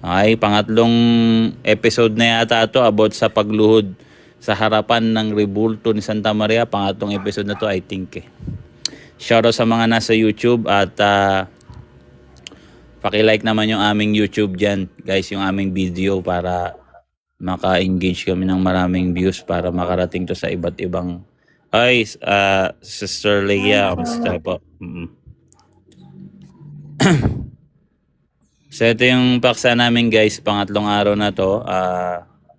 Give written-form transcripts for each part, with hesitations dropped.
Okay, pangatlong episode na yata ito about sa pagluhod sa harapan ng rebulto ni Santa Maria. Pangatlong episode na to, I think. Shoutout sa mga nasa YouTube at paki-like naman yung aming YouTube dyan, guys, yung aming video para maka-engage kami ng maraming views para makarating to sa iba't ibang. Hi, Sister Leia, kamusta po? So ito yung paksa namin, guys, pangatlong araw na to.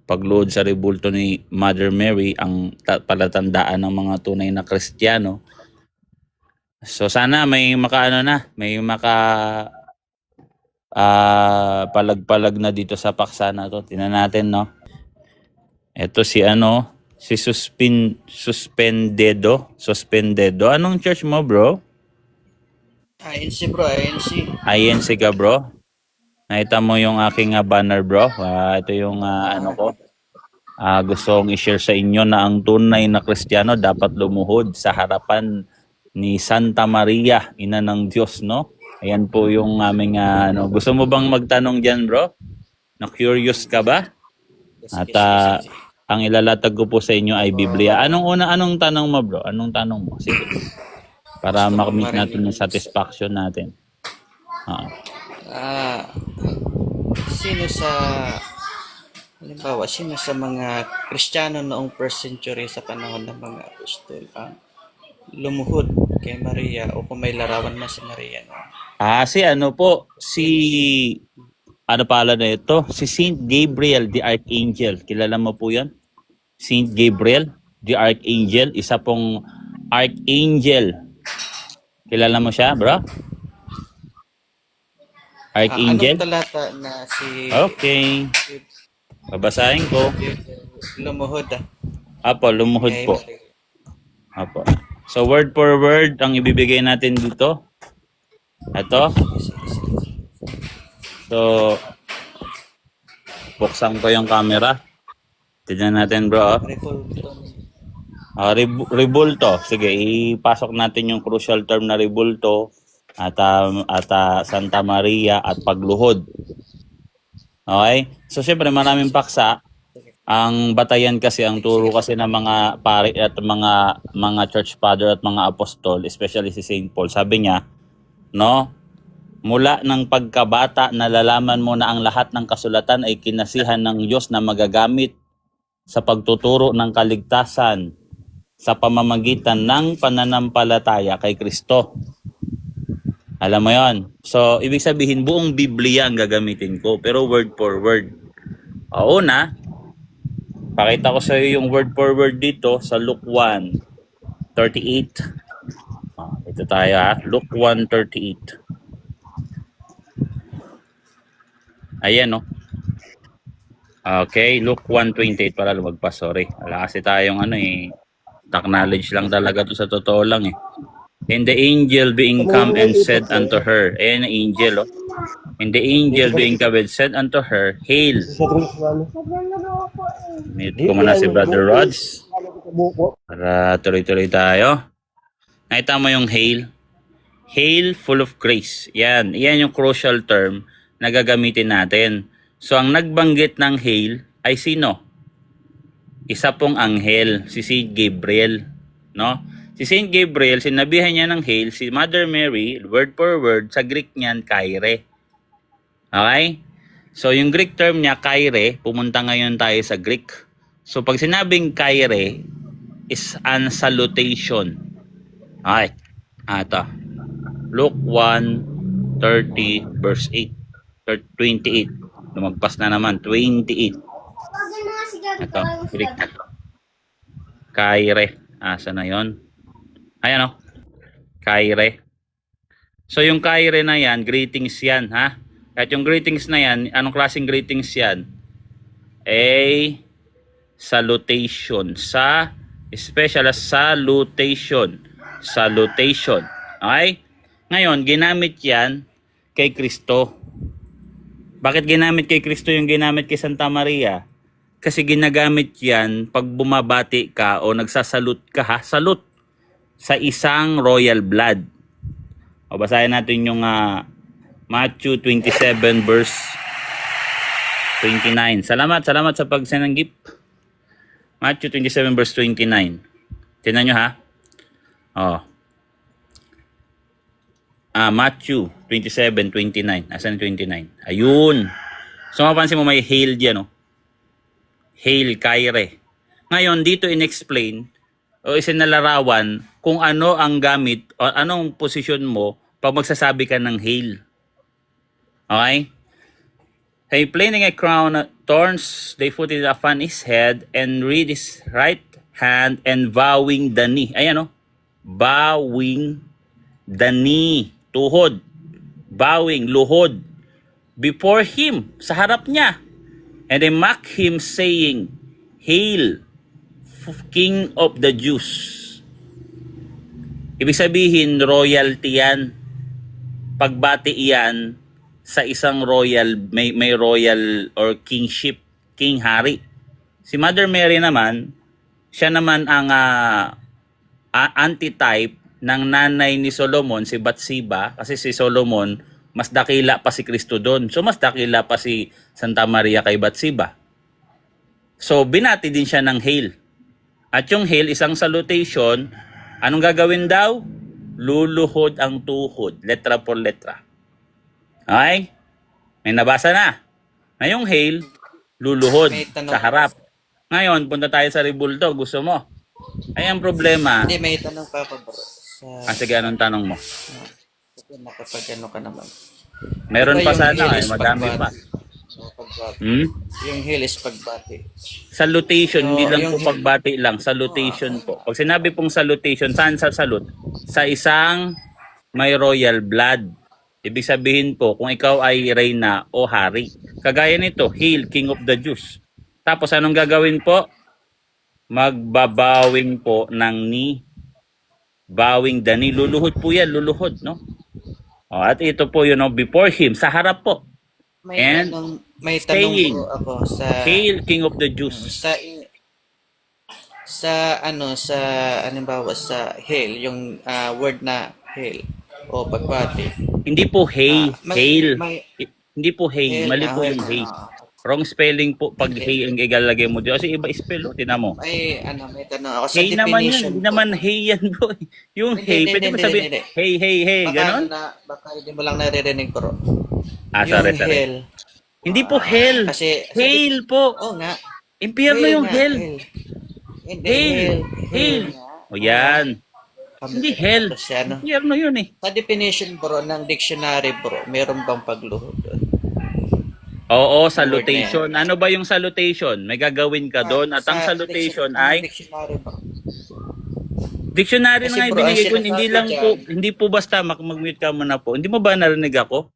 Pagluhod sa rebulto ni Mother Mary, ang palatandaan ng mga tunay na Kristiyano. So sana may palag-palag na dito sa paksa na to. Tingnan natin, no. Ito si Suspendedo. Anong church mo, bro? INC, bro. INC ka, bro? Nakita mo yung aking banner, bro. Ito yung gusto kong i-share sa inyo na ang tunay na Kristiyano dapat lumuhod sa harapan ni Santa Maria, ina ng Diyos, no? Ayan po yung aming Gusto mo bang magtanong diyan, bro? Na-curious ka ba? At ang ilalatag ko po sa inyo ay Biblia. Anong tanong mo, bro? Anong tanong mo? Sige. Para makamit natin yung satisfaction natin. Sino sa mga Kristiyano noong first century sa panahon ng mga apostol lumuhod kay Maria o kung may larawan na si Maria? No? Ano pala na ito? Si Saint Gabriel the Archangel. Kilala mo po yan? Saint Gabriel the Archangel. Isa pong Archangel. Kilala mo siya, bro? Archangel? Anong talata na si... Okay. Babasahin ko. Lumuhod Apo, lumuhod po. Apo. So word for word ang ibibigay natin dito. Ito. So buksan ko yung camera. Tignan natin, bro. Rebulto. Sige, ipasok natin yung crucial term na rebulto at Santa Maria at pagluhod. Okay? So syempre maraming paksa. Ang batayan kasi, ang turo kasi ng mga pari at mga church father at mga apostol, especially si Saint Paul, sabi niya, no? Mula ng pagkabata nalalaman mo na ang lahat ng kasulatan ay kinasihan ng Diyos na magagamit sa pagtuturo ng kaligtasan sa pamamagitan ng pananampalataya kay Kristo. Alam mo yon. So, ibig sabihin, buong Biblia ang gagamitin ko, pero word for word. Una, pakita ko sa iyo yung word for word dito sa Luke 1:38. Ito tayo Luke 1:38. Ayan, no? Okay, Luke 1:28 para lumagpas, sorry. Wala kasi tayong knowledge lang talaga to, sa totoo lang And the angel being come and said unto her, ayan ang angel, And the angel being come and said unto her, Hail. Mute ko muna si Brother Rods para tuloy-tuloy tayo. Nakita mo yung hail? Hail, full of grace. Yan yung crucial term na gagamitin natin. So ang nagbanggit ng hail ay sino? Isa pong anghel, si Saint Gabriel, no? Si Saint Gabriel, sinabihan niya ng hail, si Mother Mary, word for word, sa Greek niyan, Kyrie. Okay? So, yung Greek term niya, Kyrie, pumunta ngayon tayo sa Greek. So, pag sinabing Kyrie, is an salutation. Okay. Ito. Luke 1:30 verse 8. 28. Lumagpas na naman. 28. Ito. Greek. Kyrie. Asa na yon? Ayan, Kyrie. So yung Kyrie na yan, greetings yan, ha? At yung greetings na yan, anong klaseng greetings yan? Salutation. Special salutation. Salutation. Okay? Ngayon, ginamit yan kay Kristo. Bakit ginamit kay Kristo yung ginamit kay Santa Maria? Kasi ginagamit yan pag bumabati ka o nagsasalute ka, salute sa isang royal blood. O basahin natin yung Matthew 27 verse 29. Salamat sa pag-send ng gift. Matthew 27 verse 29. Tingnan nyo ha. Oh. Matthew 27:29. Asan 29? Ayun. So mapansin mo may hail diyan, no? Hail, Kyrie. Ngayon, dito in-explain o isinalarawan kung ano ang gamit o anong posisyon mo pag magsasabi ka ng hail. Okay? Hey, planting a crown of thorns, they put it upon his head and read his right hand and bowing the knee. Ayan, no? Bowing the knee. Tuhod. Bowing, luhod. Before him, sa harap niya. And they mock him saying, Hail, King of the Jews. Ibig sabihin, royalty yan. Pagbati yan sa isang royal, may royal or kingship, king hari. Si Mother Mary naman, siya naman ang antitype ng nanay ni Solomon, si Bathsheba, kasi si Solomon, mas dakila pa si Kristo doon. So, mas dakila pa si Santa Maria kay Bathsheba. So, binati din siya ng hail. At yung hail, isang salutation, anong gagawin daw? Luluhod ang tuhod, letra por letra. Okay? May nabasa na. Na yung hail, luluhod sa harap. Ngayon, punta tayo sa rebulto. Gusto mo? Ay, ang problema. Hindi, may tanong pa ako, bro. Sige, anong tanong mo? Kasi nakapag ano ka naman. Meron Diba pa yung sana, hill is madami pa. pagbati? Hmm? Yung hill is pagbati. Salutation, hindi So, lang yung po pagbati lang. Salutation po. Pag sinabi pong salutation, saan sa salute? Sa isang may royal blood. Ibig sabihin po, kung ikaw ay reyna o hari. Kagaya nito, Hail, King of the Jews. Tapos anong gagawin po? Magbabawing po ng knee. Bowing the knee. Luluhod po yan, luluhod, no? O, at ito po yun, no, before him, sa harap po. And May tanong saying, po ako sa Hail, King of the Jews. sa halimbawa sa hail, yung word na hail o pagbati. Hindi po hey, hail. Hindi po Hail, hey, mali po yung hey. Wrong spelling po pag hey ang ilalagay mo dito. Kasi iba spell, tinan mo. May tanong ako sa Hey naman definition. yun, hindi naman hey yan bro. Yung hey, pwede mo sabihin, hey, ganon? Baka hindi mo lang naririnig, bro. Sorry. Hail. Hindi po hell. Kasi Hail po. Oo nga. Impyerno yung hell. Hail. Hail. O yan. Hindi hell. Ano? Impyerno yun eh. Sa definition, bro, ng dictionary, bro, meron bang pagluhod doon? Oo, salutation. Ano ba yung salutation? May gagawin ka doon. At ang Sa salutation ay dictionary, bro. dictionary Kasi na nga bro, ang ibinigay ko. sinasabi Hindi lang dyan- po, hindi po basta mag-mute ka muna po. Hindi mo ba narinig ako?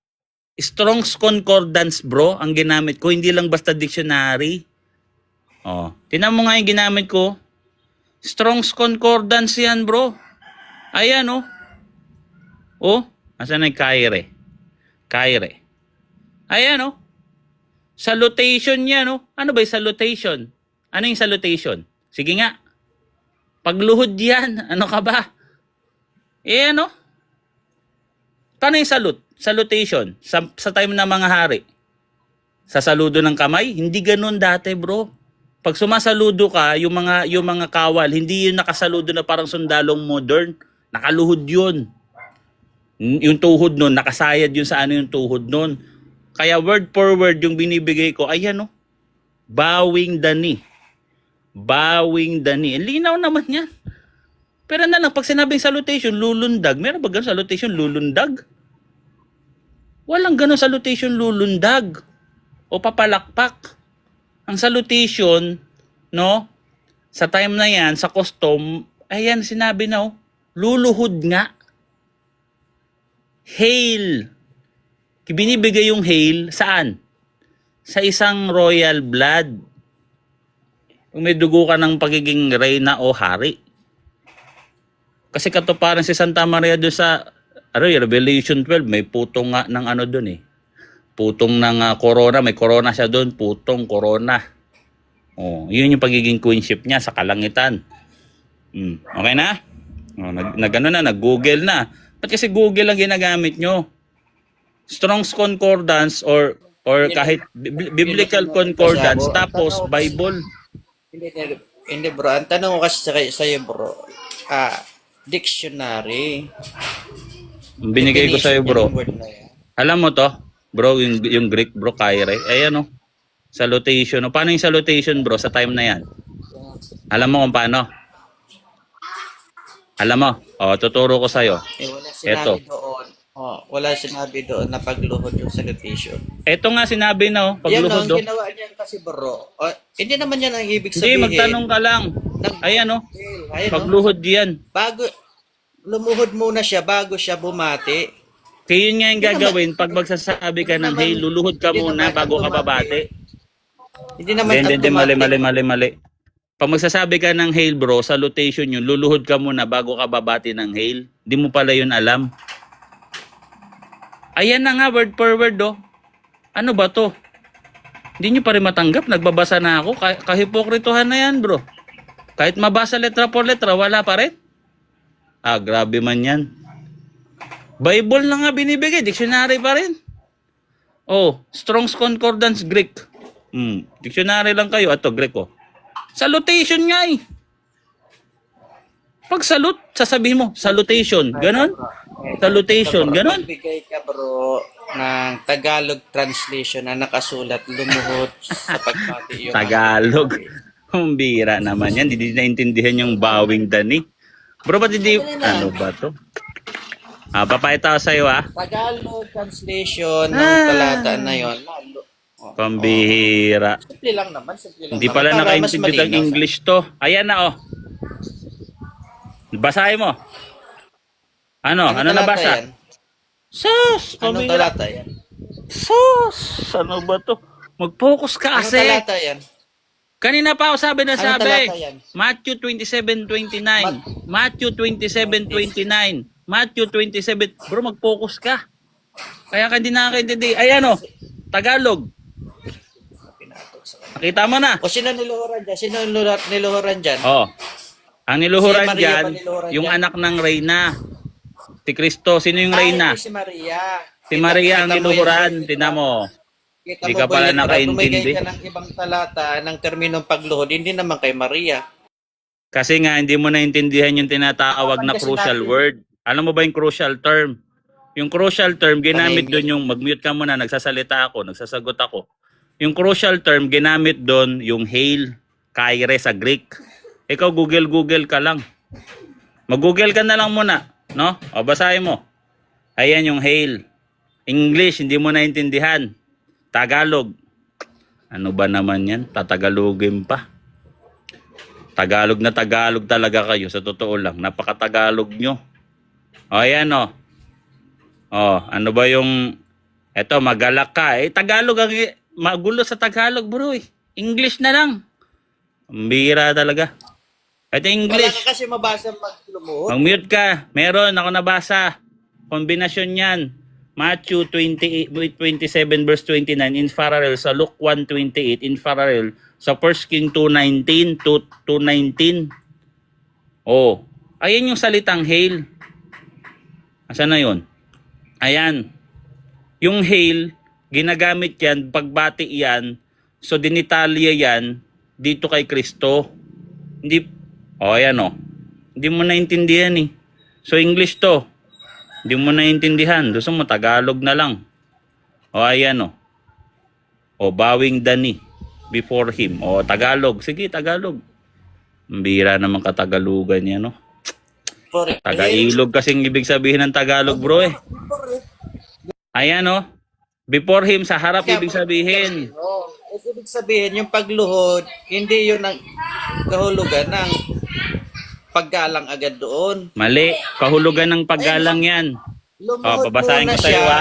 Strong's Concordance bro, ang ginamit ko. Hindi lang basta dictionary. Oh, tinan mo nga yung ginamit ko. Strong's Concordance yan bro. Ayan oh. Oh, asan na yung Kyrie? Kyrie. Ayan oh. Salutation yan oh. Ano ba yung salutation? Ano yung salutation? Sige nga. Pagluhod yan. Ano ka ba? Ano? Paano yung salute? Salutation. Sa time ng mga hari. Sa saludo ng kamay? Hindi ganun dati bro. Pag sumasaludo ka, yung mga kawal, hindi yun nakasaludo na parang sundalong modern. Nakaluhod yun. Yung tuhod nun, nakasayad yun sa ano yung tuhod nun. Kaya word for word yung binibigay ko, ayan oh. Bowing the knee. Bowing the knee. Linaw naman yan. Pero na lang, pag sinabing salutation, lulundag. Meron ba ganun salutation, lulundag? Walang ganun salutation, lulundag. O papalakpak. Ang salutation, no? Sa time na yan, sa custom, ayan, sinabi na oh. Luluhod nga. Hail. Binibigay yung hail, saan? Sa isang royal blood. Kung may dugo ka ng pagiging reyna o hari. Kasi katuparan si Santa Maria doon sa Revelation 12, may putong nga ng ano doon eh. Putong ng corona, may corona siya doon, putong corona. Oh, yun yung pagiging queenship niya sa kalangitan. Okay na? Oh, nag-Google na. Ba't kasi Google ang ginagamit nyo? Strong's Concordance or or Hindi kahit biblical na concordance nagbasa, tapos Ang tanong ko Bible. hindi bro, ang tanong ko kasi sa iyo bro, dictionary, Binigay ko sa definition iyo, niya bro. ng word na yan. Alam mo to, bro, yung Greek, bro, kaire. Ayan, oh. Salutation. O, paano yung salutation, bro, sa time na yan? Alam mo kung paano? Alam mo? O, tuturo ko sa'yo. Wala Eto. sinabi doon. Wala sinabi doon na pagluhod yung salutation. Eto nga sinabi na, oh, Yan pagluhod, ang oh. ginawa niyan kasi bro. Hindi naman yan ang ibig Hindi, sabihin. magtanong ka lang. Ayan, oh. Ayun, Pagluhod yan. bago, lumuhod muna siya bago siya bumati. Kaya yun nga yung gagawin pag magsasabi ka ng, hey, luluhod ka muna bago ka babati. Hindi naman Hindi, mali. Pag magsasabi ka ng hail, bro, salutation yun, luluhod ka muna bago ka babati ng hail. Hindi mo pala yun alam. Ayan na nga, word per word, oh. Ano ba to? Hindi nyo pa rin matanggap, nagbabasa na ako. Kahipokritohan na yan, bro. Kahit mabasa letra por letra, wala pa rin. Grabe man yan. Bible na nga binibigay, dictionary pa rin. Oh, Strong's Concordance Greek. Dictionary lang kayo. Ato, Greek, oh. Salutation nga eh. Pag salute, sasabihin mo, salutation. Ganon? Salutation, ganon? Magbigay ka bro ng Tagalog translation na nakasulat lumuhod sa pagpati yung Tagalog. Humbira naman yan. Hindi naintindihan yung bawing dani. Bro, ba't hindi, ano ba to? Papayta ko sa'yo, Tagalog translation ng talata na yon. Pambihira. Simple lang naman, Hindi pala Para mas nakaintindi ng malinaw English to. Ayan na, oh. Basahin mo. Ano talata nabasa? yan? Sus! Anong Pambihira. talata yan? Sus! Ano ba to? Mag-focus ka Anong kasi. talata yan? Kanina pa ako sabi na Anong sabi. talata yan? Matthew 27:29. Matthew 27:29. Matthew 27. Bro, mag-focus ka. Kaya ka hindi nakakaintindi. Ayan, oh. Tagalog. Nakita mo na. O sino niluhuran dyan? Sino niluhuran dyan? Oh. Ang niluhuran Si Maria dyan, ba niluhuran yung dyan? anak ng Reyna. Si Kristo. Sino yung Reyna? Hindi si Maria. Si Maria ang Kita mo niluhuran. yan, Tinan mo. Kita Hindi mo ka ba pala yan, nakaintindi. tumigay ka ng ibang talata ng terminong pagluhod, hindi naman kay Maria. Kasi nga, hindi mo naintindihan yung tinatawag na Kasi crucial natin- word. Alam mo ba yung crucial term? Yung crucial term, ginamit Paningin. doon yung mag-mute ka muna, nagsasalita ako, nagsasagot ako. Yung crucial term, ginamit doon yung hail, kaire sa Greek. Ikaw, Google ka lang. Mag-Google ka na lang muna, no? O, basahin mo. Ayan yung hail. English, hindi mo naintindihan. Tagalog. Ano ba naman yan? Tatagalogin pa. Tagalog na Tagalog talaga kayo. Sa totoo lang. Napaka-Tagalog nyo. O, ayan o. O, ano ba yung... Eto, magalak ka. Tagalog ang... Magulo sa Tagalog, bro. English na lang. Ang bihira talaga. Ito Wala English. ka kasi mabasa maglumuhod. Mag-mute ka. Meron. Ako nabasa. Kombinasyon yan. Matthew 27 verse 29 in parallel sa Luke 1:28 in parallel sa 1 King 2:19 to 2:19. Oh, ayan yung salitang hail. Asan na yun? Ayan. Yung hail, ginagamit yan, pagbati yan, so dinitalya yan dito kay Kristo. Hindi, ayan hindi mo naintindihan eh. So English to. Hindi mo naintindihan. Gusto mo, Tagalog na lang. Ayan O, bowing the knee before him. O, Tagalog. Sige, Tagalog. Ang bihira naman katagalugan yan, no? Taga-ilog kasing ibig sabihin ng Tagalog, bro, eh. Ayan, before him, sa harap ibig sabihin. Ibig sabihin, yung pagluhod, hindi yun ang kahulugan ng paggalang agad doon. Mali. Kahulugan ng paggalang yan. Lumuhod Babasahin muna ko sa'yo, siya.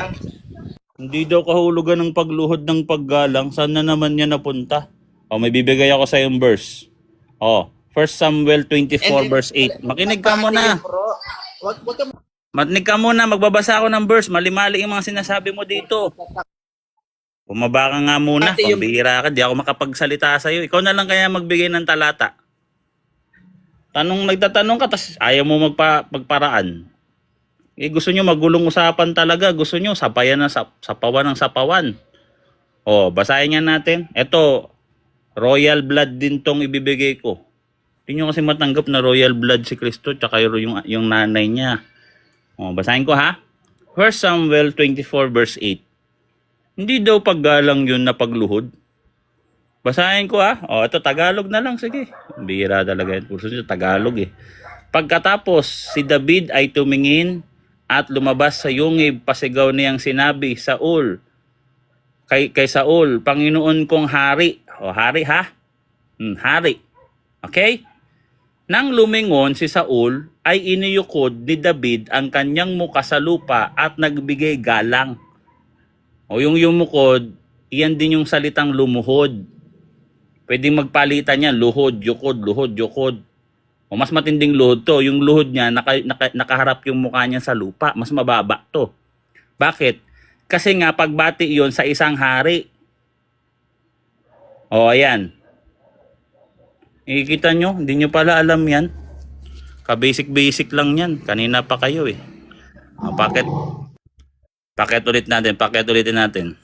Hindi daw kahulugan ng pagluhod ng paggalang. Saan na naman yan napunta? May bibigay ako sa yung verse. 1 Samuel 24 verse 8. Makinig ka muna. Wag ka Makinig ka muna. Magbabasa ako ng verse. Mali-mali yung mga sinasabi mo dito. Bumaba ka nga muna. Pati yung- Pambihira ka. Di ako makapagsalita sa'yo. Ikaw na lang kaya magbigay ng talata. Nagtatanong ka, tas ayaw mo magparaan. Gusto nyo magulong usapan talaga. Gusto nyo sapayan ng sapawan ng sapawan. Oh, basahin nga natin. Ito, royal blood din tong ibibigay ko. Hindi nyo kasi matanggap na royal blood si Kristo tsaka yung nanay niya. Oh, basahin ko ha. 1 Samuel 24 verse 8. Hindi daw paggalang yun na pagluhod. Basahin ko ha. Oh, ito Tagalog na lang. Sige. Bihira talaga yun. Kurso nyo Tagalog eh. Pagkatapos, si David ay tumingin at lumabas sa yungib, pasigaw niyang sinabi, Saul, kay Saul, Panginoon kong hari. O, hari ha? Hari. Okay? Nang lumingon si Saul, ay iniyukod ni David ang kanyang muka sa lupa at nagbigay galang. O yung yumukod, iyan din yung salitang lumuhod. Pwedeng magpalitan yan, luhod, yukod. O mas matinding luhod to, yung luhod niya, nakaharap yung mukha niya sa lupa, mas mababa to. Bakit? Kasi nga pagbati yon sa isang hari. O ayan. Ikikita nyo, hindi nyo pala alam yan. Ka-basic lang yan. Kanina pa kayo eh. O, Pakit ulitin natin.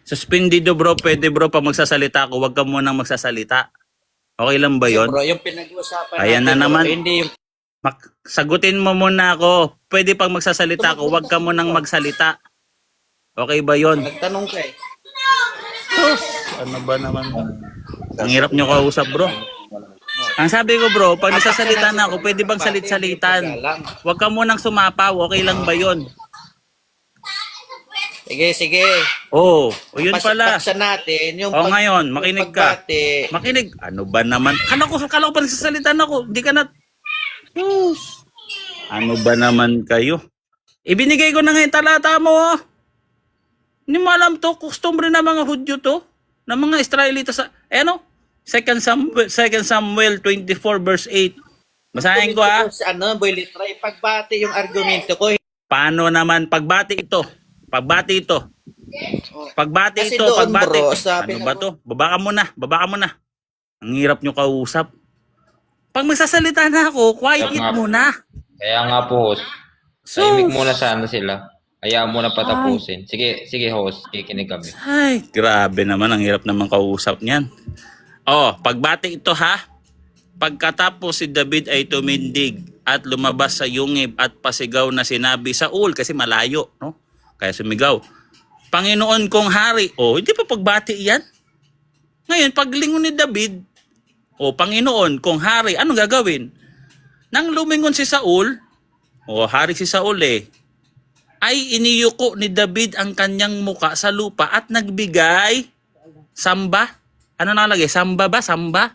Suspendido bro, pwede bro pag magsasalita ako, wag ka munang magsasalita. Okay lang ba yon? Bro, yung pinag-uusapan Ayan na natin, naman. bro, hindi yung Sagutin mo muna ako. Pwede pag magsasalita ako, wag ka munang magsalita. Okay ba yon? nagtanong ka eh. Ano ba naman? Ang hirap nyo kausap bro. Ang sabi ko bro, pag nagsasalita na ako, pwede bang salit-salitan? Wag ka munang sumapaw, okay lang ba yon? Sige. Oo, yun pala. Paksa natin yung O ngayon, makinig ka. pagbati. Makinig. Ano ba naman? Kala ko pa nagsasalita na ako. Hindi ka na... Ano ba naman kayo? Ibinigay ko na ngayon talata mo. Oh. Hindi mo alam to. Customary na mga Hudyo to. Na mga Israelita sa... ano? 2 Samuel 24 verse 8. Basahin ko ha. Ano, boy, litra, ipagbati yung argumento ko. Paano naman? Pagbati ito. Pagbati Kasi ito. doon, Pagbati. bro, sabi Ano ba to? Baba ka muna. Ang hirap nyo kausap. Pag magsasalita na ako, quiet muna. Kaya nga po, host. So, Tahimik muna sana sila. Hayaan mo na patapusin. Sige, host. Kikinig kami. ay, grabe naman. Ang hirap naman kausap niyan. Oh, pagbati ito ha. Pagkatapos si David ay tumindig at lumabas sa yungib at pasigaw na sinabi Saul kasi malayo, no? Kaya sumigaw. Panginoon kong hari. Oh, hindi pa pagbati yan. Ngayon, paglingon ni David, oh, Panginoon kong hari, anong gagawin? Nang lumingon si Saul, oh, hari si Saul eh, ay iniyuko ni David ang kanyang muka sa lupa at nagbigay samba. Ano nakalagay? Samba ba? Samba?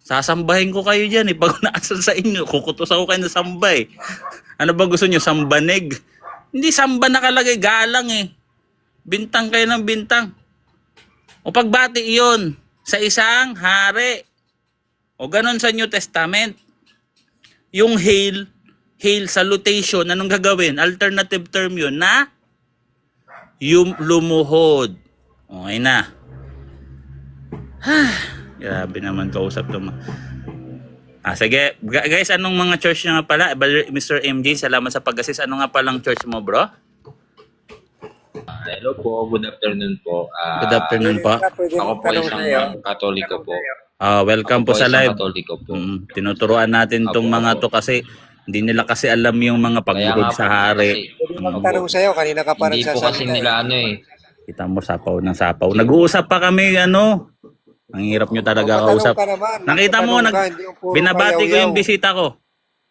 Sasambahin ko kayo dyan eh. Pag naasan sa inyo, kukutos ako kayo na samba eh. Ano ba gusto nyo? Sambanig? Hindi samba nakalagay. Galang eh. Bintang kayo ng bintang. O pagbati iyon sa isang hari. O ganon sa New Testament. Yung hail salutation, anong gagawin? Alternative term yun na yung lumuhod. Okay na. Grabe naman kausap to. Sige. Guys, anong mga church nyo nga pala? Mr. MJ, salamat sa pag-assist. Ano nga palang church mo, bro? Hello po, good afternoon po. Good afternoon po. Ako po isang Katoliko po. Welcome Ako po sa isang live. Katoliko po. Tinuturuan natin tong mga to kasi hindi nila kasi alam yung mga pagluhod sa hari. Pwede magtanong sa'yo, kanina ka pa Hindi po kasi nagsasalita. nila ano eh. Kita mo sapaw ng sapaw. Nag-uusap pa kami ano. Ang hirap nyo talaga Matanong kausap. ka naman. Nakita mo, Matanong ka, hindi yung puro binabati ko payaw-yaw. yung bisita ko.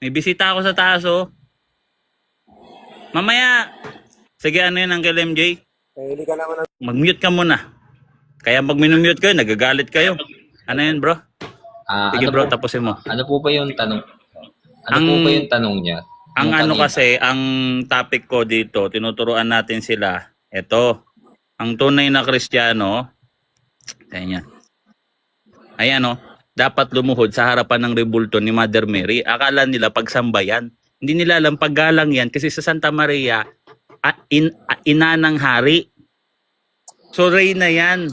May bisita ako sa taas oh. Mamaya. Sige, ano yun, Uncle MJ? Hindi ka naman ang... Mag-mute ka muna. Kaya pag minumute kayo, nagagalit kayo. Ano yun, bro? Sige, Ano bro, po- tapusin mo. Ano po ba yung tanong? Ano Ang- po ba yung tanong niya? Ang Yung ano kanina? kasi, ang topic ko dito, tinuturuan natin sila. Ito, ang tunay na Kristiyano, ayan o, dapat lumuhod sa harapan ng rebulto ni Mother Mary. Akala nila pagsambayan. Hindi nila alam paggalang yan kasi sa Santa Maria, ina ng hari. So, reyna yan.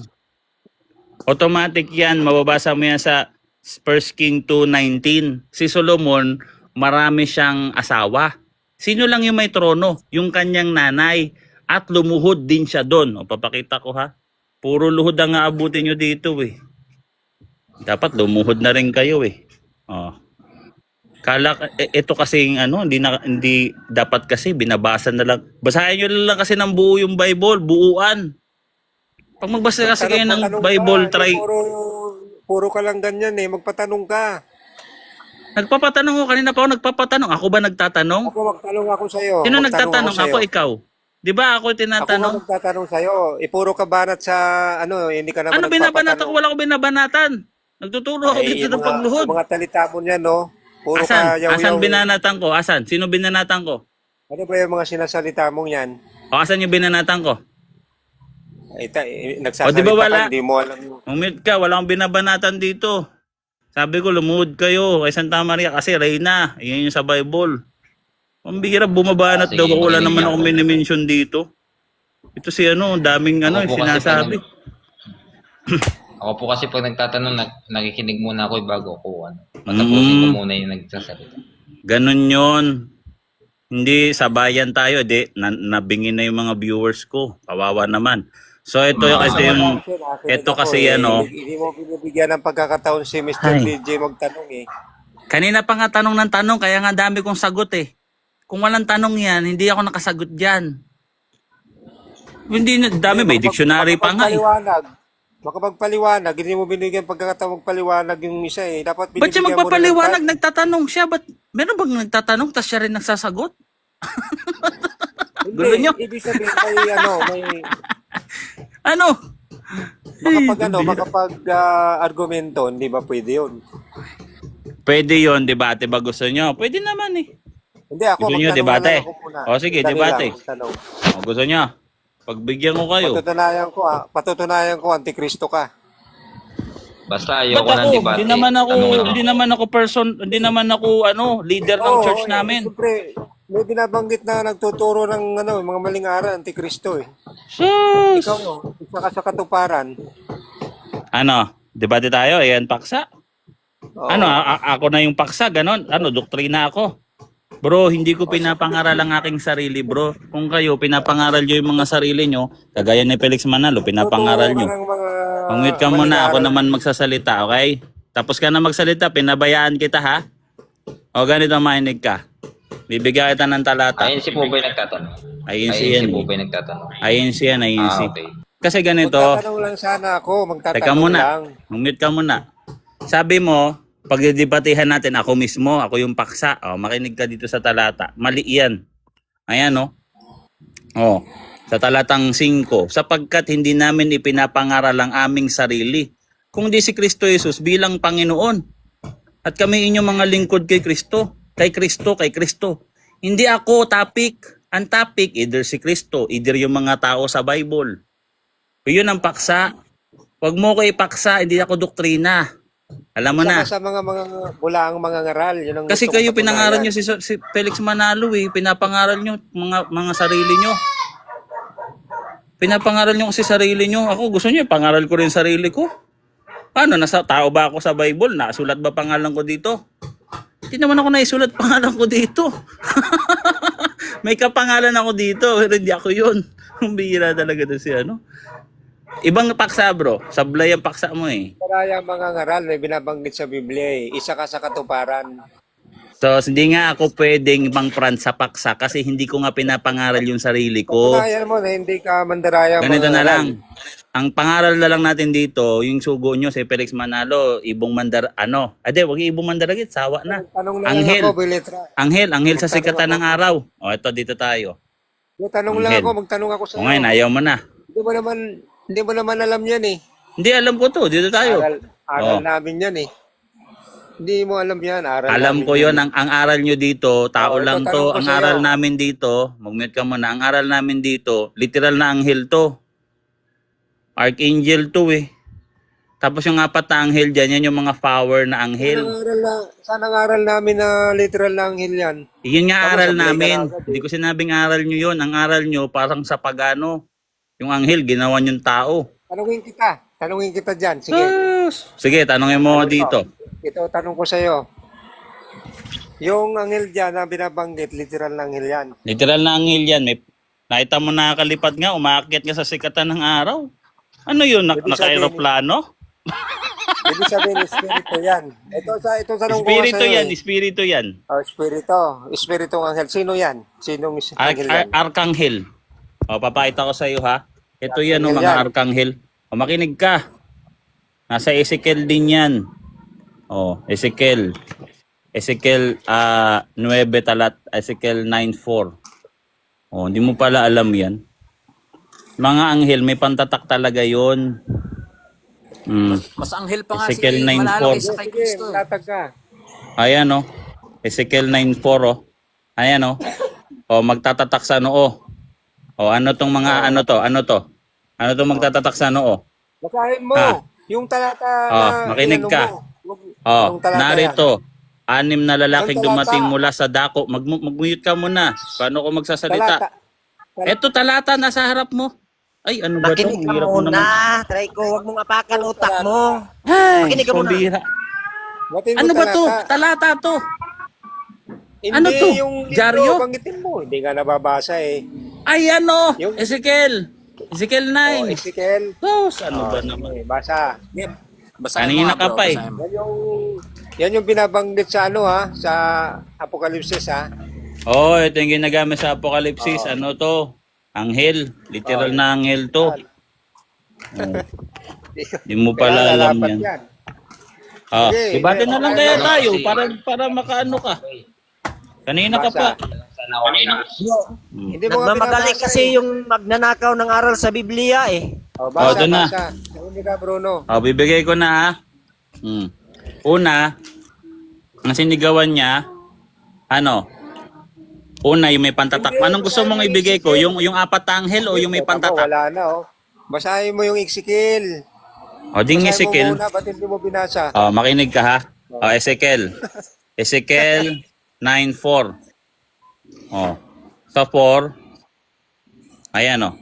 Automatic yan. Mababasa mo yan sa 1 King 2:19. Si Solomon, marami siyang asawa. Sino lang yung may trono? Yung kanyang nanay. At lumuhod din siya doon. O, papakita ko ha. Puro luhod ang aabutin nyo dito eh. Dapat lumuhod na rin kayo eh. Oh. Ito kasi hindi dapat kasi binabasa na lang. Basahin nyo lang kasi ng buo yung Bible, buuan. Pag magbasa kasi kayo ng Bible, try. Puro ka lang ganyan eh. Magpatanong ka. Nagpapatanong ko, kanina pa ako nagpapatanong. Ako ba nagtatanong? Ako magtanong ako sa'yo. Sino Magtanong nagtatanong? sa'yo. Ako, ikaw. Di ba ako Ako nga tinatanong? magtatanong sa'yo. Puro ka banat sa hindi ka naman Ano binabanatan ko? Wala ko binabanatan. Nagtuturo ako dito ng pagluhod. Mga talita mo niyan, no? Puro Asan? ka yaw-yaw. Asan binanatan ko? Asan? Sino binanatan ko? Ano ba yung mga sinasalita mong yan? O asan yung binanatan ko? Nagsasalita O, di ba wala? ka, hindi mo alam yung... Umit ka, wala akong binabanatan dito. Sabi ko, lumuhod kayo kay Santa Maria kasi Reyna. Iyan yung sa Bible. Ang bihira, bumabanat Sige, daw ako. Wala makinig naman ako. akong minimension dito. Ito si daming Ako po kasi sinasabi. Ako po kasi pag nagtatanong, nakikinig muna ako bago ako patapusin ko muna yung nagsasalita. Ganon yon. Hindi sabayan tayo. Nabingin na yung mga viewers ko. Kawawa naman. So ito kasi Hindi mo binibigyan ng pagkakataon si Mr. DJ magtanong eh. kanina pa nga tanong ng tanong, kaya nga dami kong sagot eh. Kung walang tanong yan, hindi ako nakasagot dyan. Hindi na, dami, may dictionary pa nga eh. Makapagpaliwanag, hindi mo binigyan pagkakataon magpaliwanag yung isa eh. Dapat Ba't siya binibigyan mo na ng magpapaliwanag? time. Nagtatanong siya. Ba't, meron bang nagtatanong tapos siya rin nagsasagot? Hindi, Gulo nyo. ibig sabihin may Ano? makapag argumento, hindi ba pwede yun? Pwede yon, debate ba gusto nyo? Pwede naman eh. Hindi ako, Gusto nyo magtanong debate? na lang ako muna. O sige, Dali debate. lang, magtanong. O, gusto nyo? Pagbigyan ko kayo. Patutunayan ko, antikristo ka. Basta ayoko Ba't ng ako? debate. Hindi naman ako leader ng church namin. Siyempre, may binabanggit na nagtuturo ng mga maling aral, antikristo eh. Sus! Ikaw isa ka sa katuparan. Debate tayo, ayan paksa. Oo. Ako na yung paksa, ganon. Doktrina ako. Bro, hindi ko pinapangaral ang aking sarili, bro. Kung kayo, pinapangaral nyo yung mga sarili nyo, kagaya ni Felix Manalo, pinapangaral nyo. Pang-mute ka muna, ako naman magsasalita, okay? Tapos ka na magsalita, pinabayaan kita, ha? O ganito, makinig ka. Bibigyan kita ng talata. INC po ba yung nagtatanong? INC INC yan. po ba yung nagtatanong? INC yan, INC. Okay. Kasi ganito, Magtatanong lang sana ako, teka magtatanong muna, lang. mag-mute ka muna. Sabi mo, pagdidebatehan natin, ako mismo, ako yung paksa. Makinig ka dito sa talata. Mali yan. Ayan, no? Sa talatang 5, sapagkat hindi namin ipinapangaral ang aming sarili, kung di si Kristo Jesus bilang Panginoon. At kami inyong mga lingkod kay Kristo. Kay Kristo. Hindi ako topic. Ang topic, either si Kristo, either yung mga tao sa Bible. Yun ang paksa. Huwag mo ko ipaksa, hindi ako doktrina. Alam mo na. Saka sa mga bulaang mga ngaral. Yun ang Kasi gusto kayo kong pinangaral patunayan. nyo si Felix Manalo eh. Pinapangaral nyo mga sarili nyo. Pinapangaral nyo kasi sarili nyo. Ako gusto nyo, pangaral ko rin sarili ko. Paano? Nasa tao ba ako sa Bible? Nasulat ba pangalan ko dito? Hindi naman ako naisulat pangalan ko dito. May kapangalan ako dito, pero hindi ako yun. Ang bihira talaga to si Ibang paksa, bro. Sablay ang paksa mo eh. Marayang mga ngaral may binabanggit sa Biblia eh. Isa ka sa katuparan. So, hindi nga ako pwedeng pang-front sa paksa kasi hindi ko nga pinapangaral yung sarili ko. Patunayan mo na hindi ka mandarayang Ganito mga na ngaral. lang. Ang pangaral na lang natin dito, yung sugo nyo, si Felix Manalo, Ibong wag Ibong Mandaragit, sawa na. Tanong na Anghel. lang ako, Biletra. Anghel sa sikatan ng araw. Ito, dito tayo. Tanong lang Anghel. ako, magtanong ako sa O ngayon, ayaw mo na. Hindi mo naman alam yan eh. Hindi, alam ko to, dito tayo. Aral namin yan eh. Hindi mo alam yan, Alam namin ko yon ang aral nyo dito, tao ito, lang tanong to. ko Ang sa'yo. aral namin dito, mag-mute ka muna, ang aral namin dito, literal na anghel to. Archangel to eh. Tapos yung 4 na anghel dyan, yan yung mga power na anghel. Sana ang aral namin na literal na anghel yan. Yun nga Tapos aral sablay ka namin. na agad eh. Hindi ko sinabing aral nyo yun. Ang aral nyo parang sa pagano. Yung anghel, ginawa yung tao. Tanungin kita dyan. Sige. Sige, tanongin mo dito. Ito, tanong ko sa'yo. Yung anghel dyan na binabanggit, literal na anghel yan. Literal na anghel yan. Nakita mo nakakalipad nga, umaakyat nga sa sikatan ng araw. Ano yun? Ibig sabihin, Naka-aeroplano? ibig sabihin, espiritu yan. Ito tanong ko nga Espiritu sa'yo yan, eh. espiritu yan. Espiritu. Espiritu ng anghel. Sino yan? Sinong anghel yan? Arkanghel. O, papakita ko sa iyo ha. Ito yan, Arkanghel mga yan. arkanghel. O, makinig ka. Nasa Ezekiel din yan. O, Ezekiel. Ezekiel 9 talat, Ezekiel 9:4. O, hindi mo pala alam yan. Mga anghel, may pantatak talaga yon. Mas anghel pa nga si Ezekiel 9:4. malalaki sa kay Sige, Kristo. latag ka. Ayan o. Ezekiel 9:4 o. Ayan o. O, magtatatak sa noo. O, ano tong mga, ano to? Ano to? Ano tong magtatatak sa noo? Basahin mo. Ah. Yung talata Makinig inano ka. mo. Oh, Yung talata narito. 6 na lalaking Anong talata? dumating mula sa dako. Mag-mute ka muna. Paano ko yan. magsasalita? Talata. Eto, talata nasa harap mo. Ay, ano ba to? Makinig Ang ka hirap mo muna. naman. Try ko, huwag mong apakan utak mo. Ay, Makinig ka muna. pambira. Batiin mo Ano ba to? talata. Talata to. Hindi Ano to? yung Dyaryo? libro, banggitin mo. Hindi nga nababasa eh. Ay, ano? Yung- Ezekiel. Ezekiel 9. Ezekiel. Tos, ano ba naman? Basa. Basahin mo Kanina nga, ka bro, pa eh. basahin mo. Yan yung binabanggit sa ano ha, sa Apocalypse ha. Oh, ito yung ginagamit sa Apocalypse. Ano to? Anghel. Literal na anghel to. Di mo pala alam lalapat yan. Ah, Sige, debate na lang okay, kaya okay. tayo para makaano ka. Kanina ka pa. Sana okay na. Hindi mo nga Nagmamagaling binabasa kasi eh. yung magnanakaw ng aral sa Biblia eh. Basa, doon na. basa. Hindi ka Bruno. Oh, bibigay ko na ha. Una, ang sinigawan niya, ano? Una, yung may pantatak. Anong gusto mong ibigay ko? Yung apat na anghel o yung may pantatak? Wala na oh. Basahin mo yung Ezekiel. O, ding Basahin Ezekiel. mo muna, ba't hindi mo binasa? Oh, makinig ka ha. Oh, Ezekiel. Ezekiel 9:4. Oh. Sa 4. Ayan oh.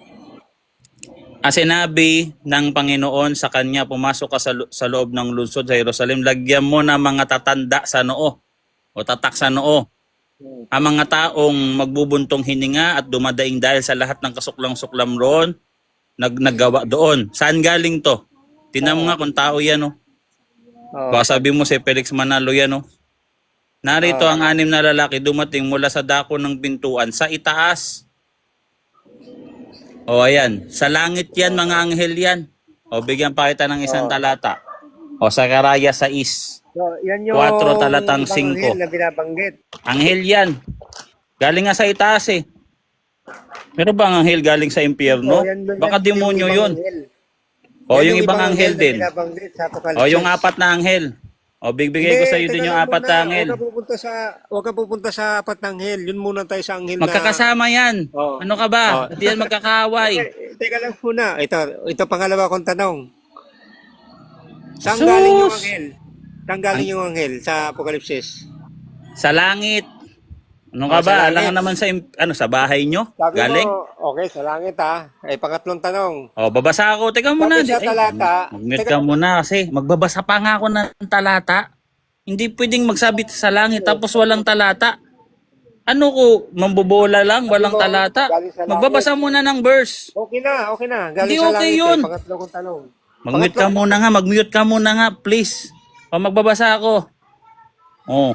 Ang sinabi ng Panginoon sa kanya, pumasok ka sa loob ng lungsod sa Jerusalem, lagyan mo ng mga tatanda sa noo o tatak sa noo. Ang mga taong magbubuntong hininga at dumadaing dahil sa lahat ng kasuklang-suklam roon, naggawa doon. Saan galing to? Tingnan mo nga kung tao yan oh. Baka sabi mo si Felix Manalo yan oh. Narito ang 6 na lalaki dumating mula sa dako ng pintuan sa itaas. O ayan, sa langit yan mga anghel yan. O bigyan pa kita ng isang talata. O Sakaraya 6. So, yan yung 4 talatang ibang 5. anghel na binabanggit. Anghel yan. Galing nga sa itaas eh. Pero ba ang anghel galing sa impyerno? So, yan Baka yung demonyo ibang yun. anghel. O Yan yung ibang anghel na din. binabanggit sa Apocalypse. O yung 4 na anghel. O bibigay ko sa iyo din yung 4 na anghel. Huwag ka pupunta sa 4 na anghel. Yun muna tayo sa anghel Magkakasama yan. Oo. Ano ka ba? Hindi yan magkakaaway. Teka lang muna. Ito pangalawa kong tanong. Saan Sus! galing yung anghel? Saan galing yung anghel sa Apocalypse? Sa langit. Ano ka Sa ba? langit. Alangan naman sa bahay nyo? Sabi Galing? mo, okay, sa langit ha. Pangatlong tanong. O, babasa ako. Teka muna. Sabi sa talata, Mag-mute ka muna kasi magbabasa pa nga ako ng talata. Hindi pwedeng magsabi sa langit tapos walang talata. Ano ko, mambobola lang, walang mo, talata. galing sa langit. Magbabasa muna ng verse. Okay na. Galing Hindi sa okay langit yun. Pangatlo kong tanong. Mag-mute ka muna nga, please. O, magbabasa ako. O,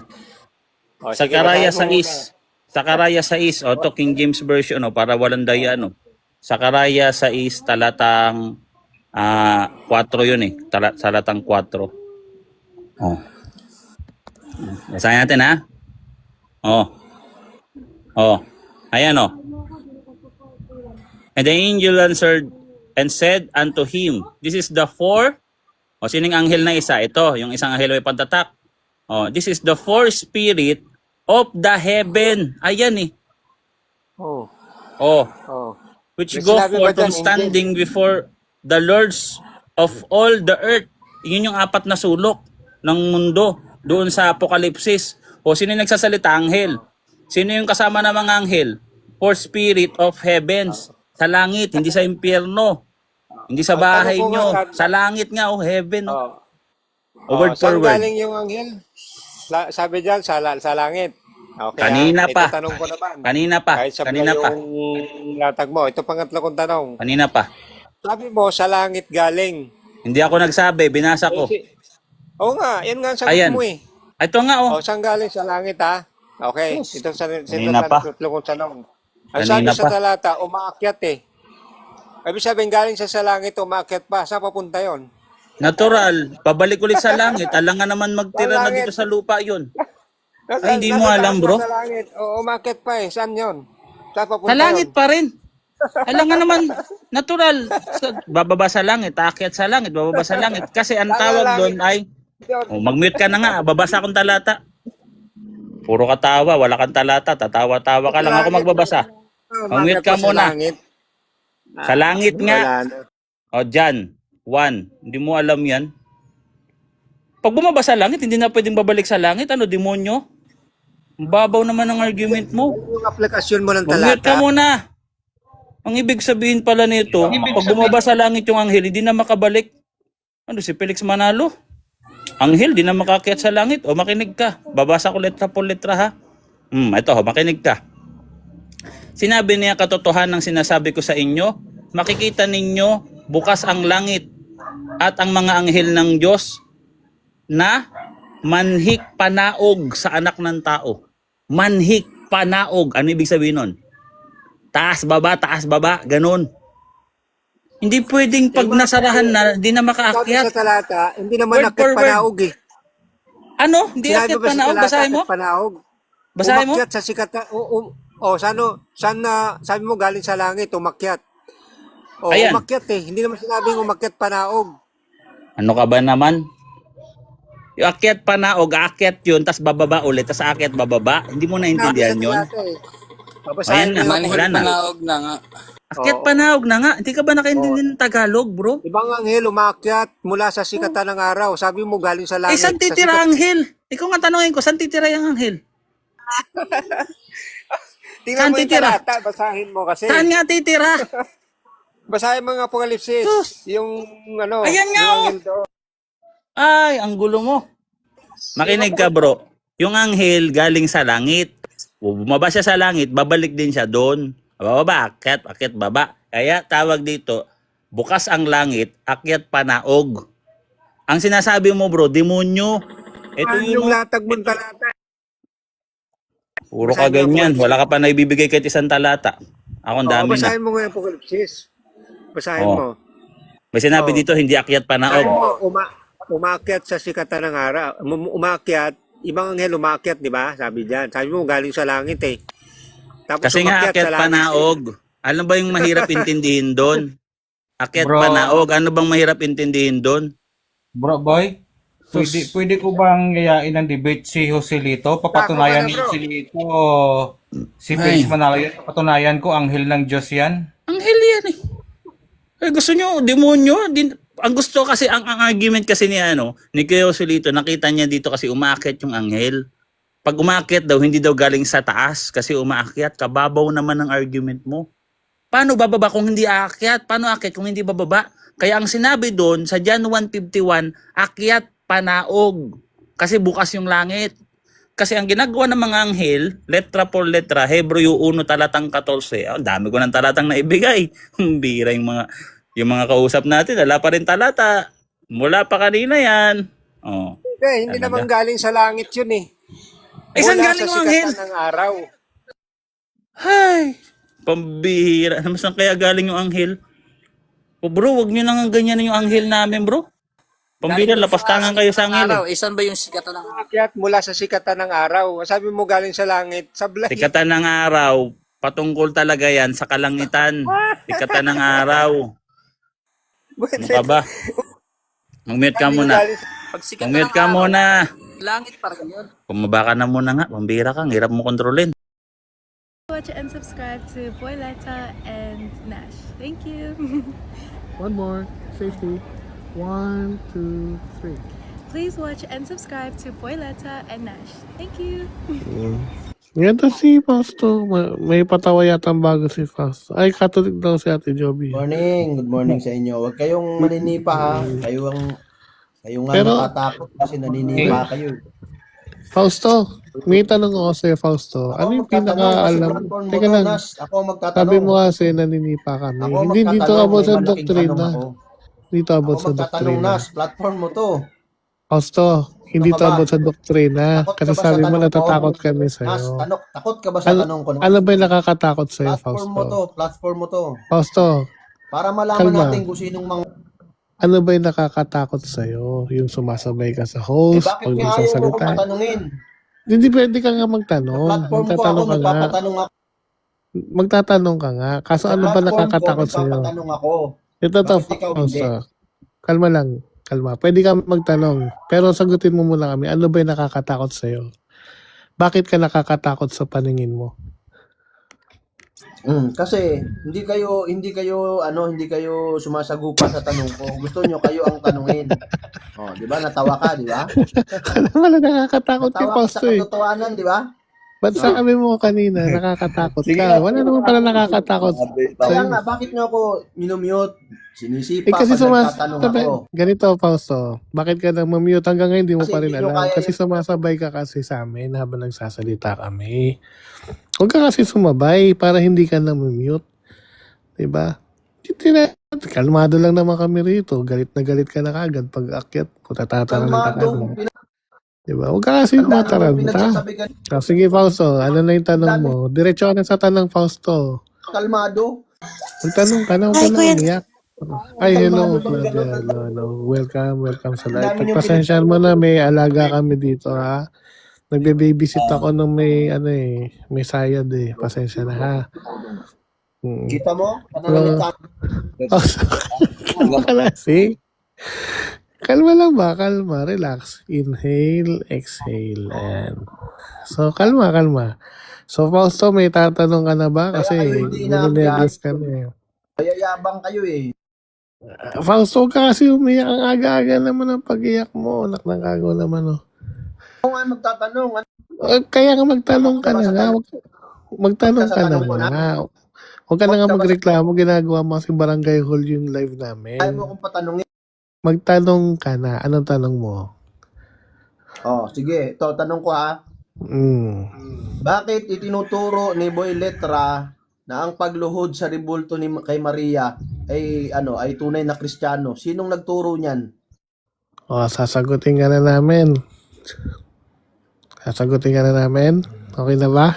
Sige, Sakaraya basahin mo 6. Sakaraya 6. O, to King James Version, o, para walang daya, no. Sakaraya 6, talatang 4 yun eh. Talatang 4. O. Basahin natin, ha? O. Ayan, o. And the angel answered and said unto him, this is the 4. O, sining anghel na isa? Ito, yung isang anghel may pantatak. O, this is the 4 spirit of the heaven. Ayan eh. Oh. O, Oh. which May go sinabi ba forth dyan, from standing before the lords of all the earth. Yun yung 4 na sulok ng mundo doon sa Apokalipsis. O, sino yung nagsasalita? Anghel. Sino yung kasama ng mga anghel? 4 spirit of heavens. Sa langit, hindi sa impyerno. Hindi sa bahay tanong ko nyo. nga, Sa langit nga, oh, heaven. Oh. Oh. Word for Saan word. galing yung anghel? Sabi dyan, sa langit. Okay, Kanina pa. Ito tanong ko naman. Kanina pa. Kahit sa Kanina pa. yung latag mo. Ito pangatlo kong tanong. Kanina pa. Sabi mo, sa langit galing. Hindi ako nagsabi, binasa ko. Oo nga, yan nga ang sagot Ayan. mo eh. Ito nga oh. O, saan galing? Sa langit ha? Okay, ito sa Kanina pa. tatlong tanong. Ang Kanina sabi sa pa. talata, umaakyat eh. Ibig sabihin, galing siya sa langit, umaakyat pa. Saan papunta yon? Natural, pabalik ulit sa langit. Alangan naman magtira na dito sa lupa yun. Ay, hindi mo alam, bro. Sa langit. O, umaakyat pa eh. Saan yon? Saan papunta Sa langit yun? pa rin. Alangan naman, natural. Bababa sa langit, aakyat sa langit, bababa sa langit. Kasi ang tawag doon ay, mag-mute ka na nga, babasa akong talata. Puro ka tawa, wala kang talata, tatawa-tawa ka lang, ako magbabasa. Mag-mute ka muna. Sa langit nga. Wala na. O dyan, 1, hindi mo alam yan. Pag bumaba sa langit, hindi na pwedeng babalik sa langit. Ano, demonyo? Ang babaw naman ang argument mo. Yung aplikasyon mo ng Mag-mute ka talata. muna. Ang ibig sabihin pala nito, pag bumaba sa langit yung anghel, hindi na makabalik. Ano, si Felix Manalo? Anghel, di na makakyat sa langit. O, makinig ka. Babasa ko letra po letra ha. Ito, makinig ka. Sinabi niya katotohanan ng sinasabi ko sa inyo, makikita ninyo bukas ang langit at ang mga anghel ng Diyos na manhik panaog sa anak ng tao. Manhik panaog. Ano ibig sabihin nun? Taas, baba, ganun. Hindi pwedeng pag nasarahan na, hindi na Sabi makaakyat. sa talata, hindi naman Word akit for word. panaog eh. Ano? Hindi Sinabi akyat ba sa panaog? talata, Basahin mo? akit panaog? Basahin mo? Umakyat sa sikat na, saan na, sabi mo galing sa langit, umakyat. O, Ayan. umakyat eh. Hindi naman sinabing umakyat panaog. Ano ka ba naman? Yung akyat panaog, aakyat yun, tas bababa ulit, tas aakyat bababa. Hindi mo naintindihan yun? Ayan na, Babasahin mo. wala na. Panaog na nga. Akyat panaog na nga. Hindi ka ba nakaintindi ng Tagalog, bro? Ibang anghel umakyat mula sa sikatan ng araw. Sabi mo galing sa langit. Saan titira anghel? Ikaw nga tanongin ko, saan titira yung anghel? Tingnan Saan mo yung titira? talata, basahin mo kasi. Saan nga titira? Basahin mo ang Apokalipsis. Yung ano. Ayan nga, yung oh. anghel doon. Ay, ang gulo mo. Makinig ka, bro. Yung anghel galing sa langit. Bumaba siya sa langit, babalik din siya doon. Bababa, akyat, baba. Kaya tawag dito, bukas ang langit, akyat panaog. Ang sinasabi mo, bro, demonyo. Ito Yung yun. latag mong talata. Puro ka ganyan. Wala ka pa naibibigay kahit isang talata. Ako ang dami na. Basahin mo nga yung Apokalipsis. Basahin Oo. mo. May sinabi dito, hindi akyat Sabi panaog. mo, umakyat sa sikatan ng araw. Umakyat, ibang anghel umakyat, di ba? Sabi diyan. Sabi mo, galing sa langit eh. Tapos Kasi nga umakyat akyat sa langit. panaog. Ano ba yung mahirap intindihin doon? Akyat Bro. panaog. Ano bang mahirap intindihin doon? Bro, boy, pwede ko bang yayain ng debate si Joselito? Papatunayan ni Bro. Joselito si Felix Manalo yan. Papatunayan ko, anghel ng Diyos yan. Anghel yan eh. Eh gusto nyo, demonyo. Ang gusto kasi, ang argument kasi ni Kuya Joselito, nakita niya dito kasi umaakyat yung anghel. Pag umaakyat daw, hindi daw galing sa taas kasi umaakyat. Kababaw naman ang argument mo. Paano bababa kung hindi aakyat? Paano aakyat kung hindi bababa? Kaya ang sinabi doon sa John 1:51, akyat panaog. Kasi bukas yung langit. Kasi ang ginagawa ng mga anghel, letra por letra, Hebreo 1 talatang 14. Ang dami ko ng talatang naibigay. Bira yung mga kausap natin, wala pa rin talata. Mula pa kanina yan. Oh. Hindi naman galing sa langit yun eh. Eh, saan Mula galing sa yung anghel? sikatan ng araw. Hay, pambihira. Naman saan kaya galing yung anghel? O bro, wag nyo nang ganyan yung anghel namin, bro. Pambihira, lapastangan kayo sa anghel. Araw, isan ba yung sikatan ng Umakyat mula sa sikatan ng araw. Sabi mo galing sa langit, sablay. Sikatan ng araw, patungkol talaga yan sa kalangitan. Sikatan ng araw. Ano ka ba? Mag-mute ka muna. pagsikat Mag-mute ng ka araw? muna. Langit pa rin yun. Pumaba ka na muna nga. Pambihira ka, ang hirap mo kontrolin. Watch and subscribe to Boyleta and Nash. Thank you. One more. Safety. 1, 2, 3. Please watch and subscribe to Boyleta and Nash. Thank you. Yata si Fausto. May patawa yata ang bago si Fausto. Ay, Catholic daw si Ate Joby. Good morning sa inyo. Huwag kayong maninipa ha. Kayo nga Pero- natatakot kasi naninipa kayo. Fausto, may tanong ako sa'yo, Fausto. Ako Ano yung magtatanong kasi pinakaalam? platform mo Teka to, lang, Nas. Ako magtatanong. sabi mo kasi naninipa kami. Ako Hindi dito magtatanong, about may sa malaking doktrina. tanong ako. Dito Ako about sa magtatanong, doktrina. Nas. Platform mo to. Fausto, hindi Ano to ka ba? about sa doktrina. Takot ka Kasi ba sa sabi mo tanong ko? natatakot kami Nas, sa'yo. takot ka ba sa tanong ko? Nas? Ano ba yung nakakatakot sa'yo, Platform mo Fausto? to. Platform mo to. Fausto, Para malaman kalma. natin kung sinong mga... Ano ba yung nakakatakot sa'yo? Yung sumasabay ka sa Eh, host, bakit pag nga ayaw mo akong nagsasalita. patanungin? Hindi pwede ka nga Sa magtanong. platform ko ako, Magtatanong ka nga. magpapatanong ako. Magtatanong ka nga. Kaso Sa ano ba platform ko, nakakatakot sa'yo? magpapatanong ako. Ito to, Bakit ikaw Fausto. Kalma lang. Kalma. Pwede ka magtanong. Pero sagutin mo muna kami. Ano ba yung nakakatakot sa'yo? Bakit ka nakakatakot sa paningin mo? Kasi hindi kayo sumasagupa sa tanong ko. Gusto nyo kayo ang tanungin. Oh, 'di ba? Natawa ka, 'di ba? Ano pala nakakatakot kay Natawa ka sa Fausto eh? katotohanan, 'di ba? Ba't sabi mo kanina, nakakatakot ka? Wala naman pala nakakatakot Kaya sa'yo. nga, bakit nyo ako minumute? Sinisipa Eh kasi pag nagtatanong ako. ganito, Fausto. Bakit ka nang mamute hanggang ngayon di mo Kasi pa rin hindi nyo alam? kaya Kasi sumasabay ka kasi sa amin habang nagsasalita kami. Huwag ka kasi sumabay para hindi ka na mamute. Diba? Kalmado lang naman kami rito. Galit na galit ka na kagad pag akyat. Tataranta ka Kalmado. na. Diba? Huwag ka kasi Ang dami mo mataranta. pinagsasabi ka. Sige, Fausto. Ano na yung tanong mo? Diretso ka na sa tanong, Fausto. Kalmado. Magtanong ka na, huwag ka na umiyak. Ay, hello, Kalmado bang Claudia. ganun? Hello. Welcome sa live. Ang dami niyong Pagpasensyahan mo na, may alaga kami dito, ha? Nagbe-babysit ako nung may, may sayad, eh. Pasensya na, ha? Kita mo? Pananalita. Kalma ka na, see? Kalma lang ba? Kalma. Relax. Inhale, exhale. And so, kalma. So, Fausto, may tatanong ka na ba? Kasi, Kaya kayo hindi inakyat. nilinervous ka na, eh. Yayabang kayo eh. Fausto, ka kasi umiyak ang aga-aga naman ang pag-iyak mo. Anak ng kago naman, oh. Ako nga magtatanong. Kaya nga magtanong ka na nga. Magtanong ka na nga. Huwag ka na nga magreklamo. Ginagawa mo kasi barangay hall yung live namin. Ayaw mo akong patanungin. Magtanong ka na. Anong tanong mo? Oh, sige. Ito, tanong ko ha. Bakit itinuturo ni Boy Letra na ang pagluhod sa rebulto ni kay Maria ay tunay na Kristiyano? Sinong nagturo niyan? O, sasagutin ka na namin. Okay na ba?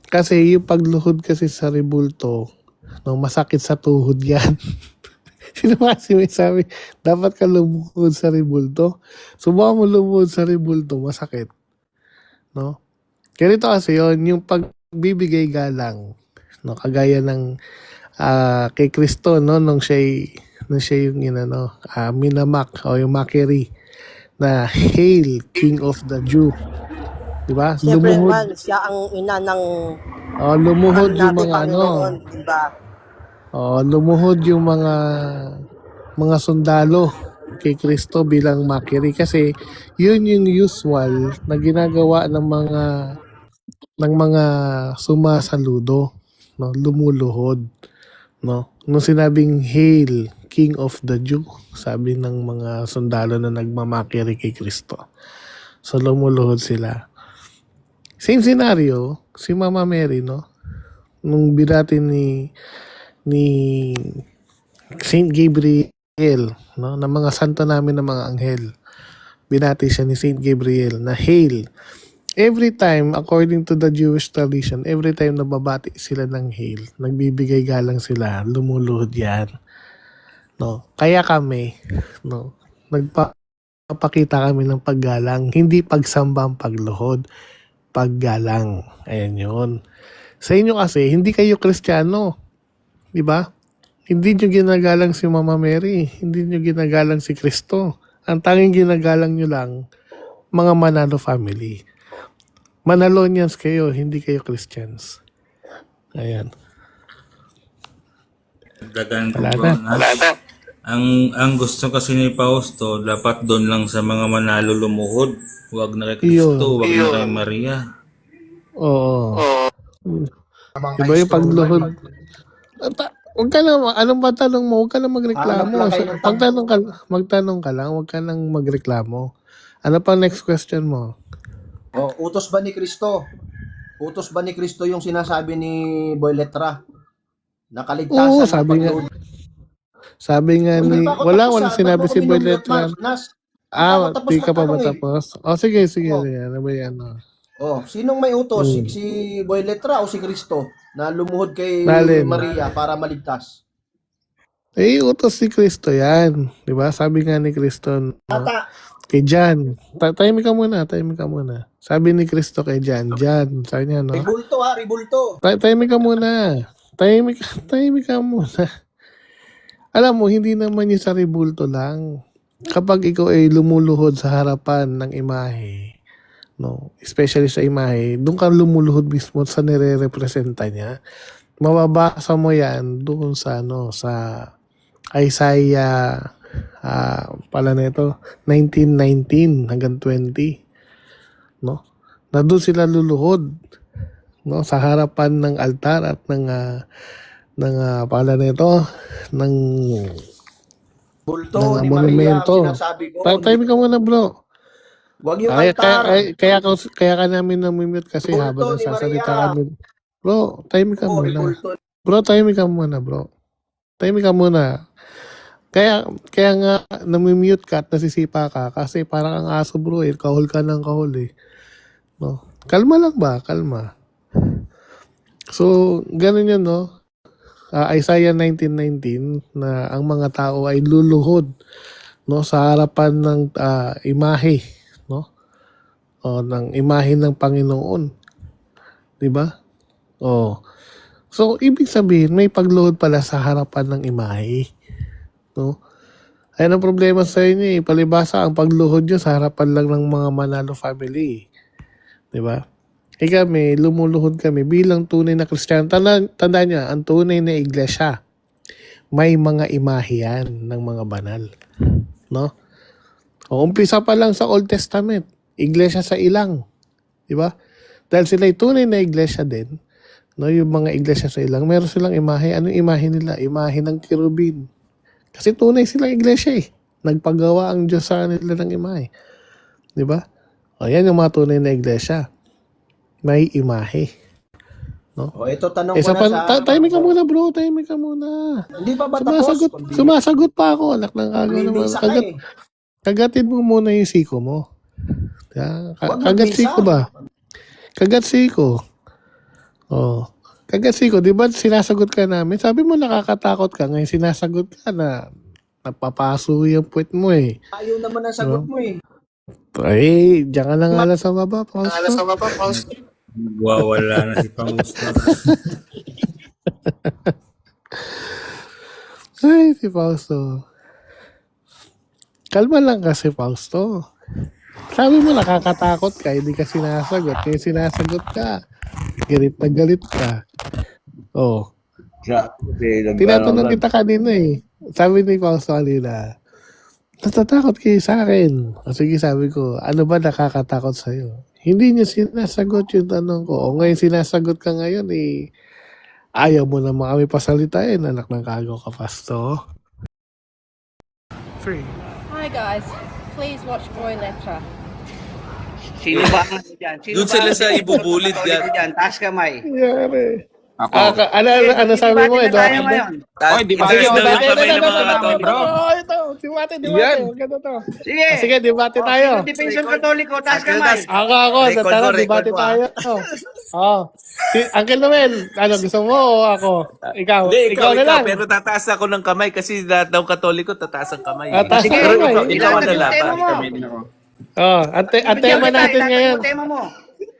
Kasi yung pagluhod kasi sa rebulto, no, masakit sa tuhod yan. Sino kasi may sabi, dapat ka lumuhod sa rebulto. Subukan mo lumuhod sa rebulto, masakit. No? Ganito kasi yun, yung pagbibigay galang, no, kagaya ng kay Kristo, no, nung siya yung minamak o yung mockery na Hail, King of the Jew. Diba? Siyempre man, siya ang ina ng Lumuhod yung natin mga Panginoon, diba? lumuhod yung mga sundalo kay Kristo bilang mockery kasi yun yung usual na ginagawa ng mga sumasaludo, no, lumuluhod, no. Nung sinabing Hail, King of the Jew, sabi ng mga sundalo na nagmamakeri kay Kristo. So lumuluhod sila. Same scenario, si Mama Mary, no? Nung binati ni Saint Gabriel, no? Ng mga santo namin ng mga anghel. Binati siya ni Saint Gabriel na Hail. Every time, according to the Jewish tradition, every time na babati sila ng Hail, nagbibigay galang sila, lumuluhod yan. No? Kaya kami, no? Nagpapakita kami ng paggalang, hindi pagsamba ang pagluhod. Paggalang. Ayan yun. Sa inyo kasi, hindi kayo Kristiyano. Di ba? Hindi nyo ginagalang si Mama Mary. Hindi nyo ginagalang si Kristo. Ang tanging ginagalang nyo lang, mga Manalo family. Manalonians kayo, hindi kayo Christians. Ayan. Dagan ko Wala po, na. Nas. Ang gusto kasi ni Fausto, dapat doon lang sa mga Manalo lumuhod. Huwag na kay Kristo, huwag na kay Maria. Oo. Diba yung pagluhod? Huwag ka na, anong ba tanong mo? Huwag ka na magreklamo. Hanap lang kayo ng Magtanong ka lang, huwag ka nang magreklamo. Ano pa next question mo? Utos ba ni Kristo? Utos ba ni Kristo yung sinasabi ni Boy Letra? Nakaligtasan Oo, ng sabi nga. pagluhod. Sabi nga Hindi ni... pa ako Wala, tapos, wala Ba't sinabi mo ako si Boy minumute, Letra. Nas? Ako tapos Di ka pa ba magtanong eh. tapos? Sige, sige. Oh. Sige. Ano ba yan? Sinong may utos? Hmm. Si Boy Letra o si Kristo na lumuhod kay Alin? Maria para maligtas? Utos si Kristo yan. Di ba? Sabi nga ni Kristo, no? Tata, Kay John. Tahimik ka muna. Sabi ni Kristo kay John. Sabi niya, no? ribulto. Tahimik ka muna. Tahimik ka muna. Alam mo, hindi naman yung sa ribulto lang. Kapag ikaw ay lumuluhod sa harapan ng imahe, no, especially sa imahe, doon ka lumuluhod mismo sa nire-representa niya. Mababasa mo yan doon sa Isaiah pala nito 19:19 hanggang 20, no? Na doon sila luluhod, no, sa harapan ng altar at ng pala nito ng Bulto ng ni Maria ang monumento. sinasabi ko. Tahimik ka muna, bro. Huwag yung Kaya altar. kaya ka namin namimute kasi Bulto habang ni nagsasalita Maria. kami. Bro, tahimik ka muna. Ribulto. Bro, tahimik ka muna, bro. Tahimik ka muna. Kaya nga namimute ka at nasisipa ka kasi parang ang aso, bro, kahol ka ng kahol eh. No? Kalma lang ba? Kalma. So, ganun yun, no? Isaiah 19:19 na ang mga tao ay luluhod, no, sa harapan ng imahe, no? Ng imahe ng Panginoon. 'Di ba? So ibig sabihin may pagluhod pala sa harapan ng imahe, no? Ayan ang problema sa inyo, palibasa ang pagluhod nyo sa harapan lang ng mga Manalo family. 'Di ba? Kami, lumuluhod kami bilang tunay na Kristiyano. Tandaan niya, ang tunay na iglesia, may mga imahe yan ng mga banal. No? Umpisa pa lang sa Old Testament, iglesia sa ilang. Diba? Dahil sila ay tunay na iglesia din, no, yung mga iglesia sa ilang, meron silang imahe. Anong imahe nila? Imahe ng kerubin. Kasi tunay silang iglesia eh. Nagpagawa ang Diyos sa nila ng imahe. Diba? Yan yung mga tunay na iglesia. May imahe. No? Ito tanong Isa ko na pa, sa... tahimik ka muna, bro. Tahimik ka muna. Hindi pa ba tapos? Sumasagot pa ako. Anak ng agaw naman. Bisa ka eh. Kagatin mo muna yung siko mo. Huwag Kagat magbisa. siko ba? Kagat siko. Kagat siko. Di ba sinasagot ka namin? Sabi mo nakakatakot ka. Ngayon sinasagot ka na napapaso yung puwet mo eh. Ayaw naman ang sagot mo eh. Diyan ka lang ala sa baba. Wala na si Fausto. Ay, si Fausto. Kalma lang kasi, Fausto. Sabi mo nakakatakot ka, hindi ka sinasagot. Kaya sinasagot ka. Galit na galit ka. Tinatanong kita kanina eh. Sabi ni Fausto kanina, natatakot kayo sa akin. Sige, sabi ko, ano ba nakakatakot sa'yo? Hindi niya sinasagot yung tanong ko. O ngayon sinasagot ka ngayon eh, ayaw mo naman kami pasalitain, anak ng kagaw ka, Pasto. 3. Hi guys, please watch Boy Letra. Sino ba ang dyan? Doon sila sa ibubulid yan. Taas kamay. Nangyari. Ano sabi mo, Eduardo? Oy, di ba daw yung kamay ng mga katoliko? Ito, debate. Maganda to. Sige. Sige, debate tayo. Defensor Katoliko, taas kamay. Ako, tara, debate tayo. Si Uncle Noel, gusto mo o ako? Ikaw na lang. Pero tataas ako ng kamay kasi lahat daw katoliko tataas ang kamay. Taas ang Pero kamay. ikaw ang lalaban. Ang tema natin ngayon. Tema mo.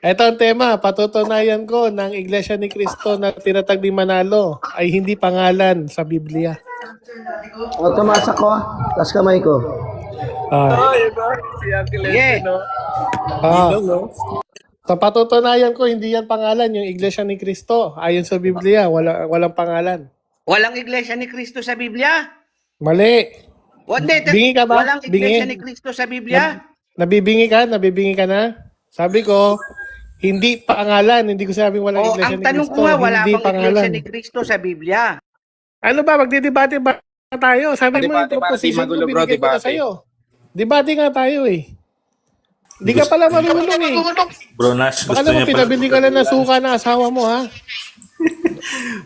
Ito ang tema, patutunayan ko ng Iglesia ni Cristo na tinatag ni Manalo ay hindi pangalan sa Biblia. Tumasa ko. Tas kamay ko. Sige. Sa patutunayan ko, hindi yan pangalan yung Iglesia ni Cristo. Ayon sa Biblia, walang pangalan. Walang iglesia ni Kristo sa Biblia? Mali. Bingi ka ba? Walang iglesia Bingi? ni Kristo sa Biblia? Nabibingi ka? Nabibingi ka na? Sabi ko, hindi pangalan. Hindi ko sabing walang Iglesia Ang ni tanong Cristo. ko nga, wala Hindi bang iglesia ni Kristo sa Biblia? Ano ba? Magdidebate ba tayo? Sabi mo yung proposition ko, binigay ko na sa'yo. Debate nga tayo eh. Hindi ka pala marunong eh. Bro Nash, Baka gusto naman niya pa. pinabili ka lang ng suka ng asawa mo ha.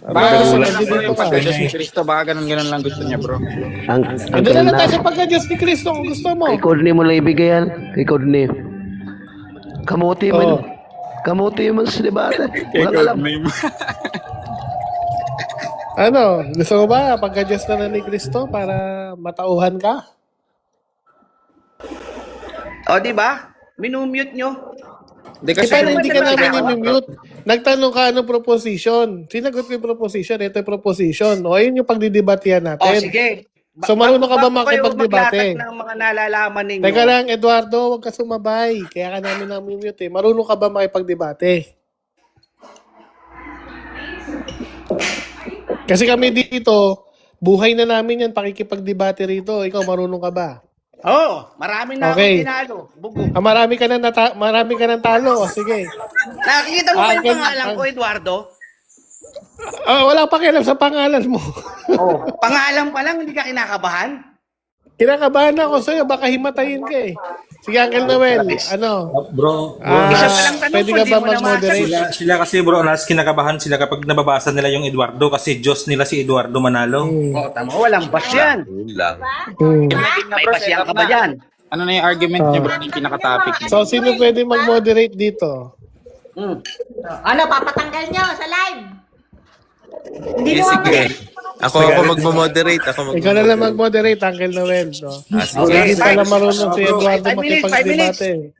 Baka gusto niya nandito ka. Pagka-Diyos ni Cristo, baka ganun-ganun lang gusto niya, bro. Hindi na lang tayo sa pagka-Diyos ni Cristo kung gusto mo. Kay Courtney mo lang ibigay yan. Kay Courtney. Kamuti Oh. mo. Kamuti mo sa debate. Walang alam. Ano, gusto mo ba pagka-Diyos na ni Cristo para matauhan ka? O, di ba? Minumute nyo. Hindi Kasi paano hindi ka namin Ano? i-mute? Nagtanong ka anong proposition. Sinagot ko yung proposition. Ito yung proposition. O, ayun yung pagdidebatihan O, natin. sige. So, marunong ka ba Bago kayo makipagdebate? maglatag ng mga nalalaman ninyo. Teka lang, Eduardo, huwag ka sumabay. Kaya ka namin na-mute eh. Marunong ka ba makipagdebate? Kasi kami dito, buhay na namin yan, pakikipagdebate rito. Ikaw, marunong ka ba? Oo, marami na Okay. akong tinalo. Bugo. Marami ka ng talo. O, sige. Nakikita mo ba yung Uncle- pangalan ko, Eduardo? Wala pa kialam sa pangalan mo. Oh, pangalan pa lang, hindi ka kinakabahan? Kinakabahan ako sa'yo, baka himatayin ka eh. Sige, Uncle Noel, ano? Bro, Isa pa lang tanong pwede ko, ka di ba mo na mag-moderate? sila kasi bro Nash, kinakabahan sila kapag nababasa nila yung Eduardo kasi Diyos nila si Eduardo Manalo. Oh, tama, walang bas yan. Yun lang. May basyan ka ba dyan? Ano na yung argument niya, bro? Yung pinaka-topic. So, sino pwede mag-moderate dito? Ano, papatanggal nyo sa live? Eh, sige. Ako magmo-moderate. Ikaw na lang mag-moderate, Uncle Noel. No? Hindi pala marunong si Eduardo 5 minutes, 5 minutes. makipagdebate.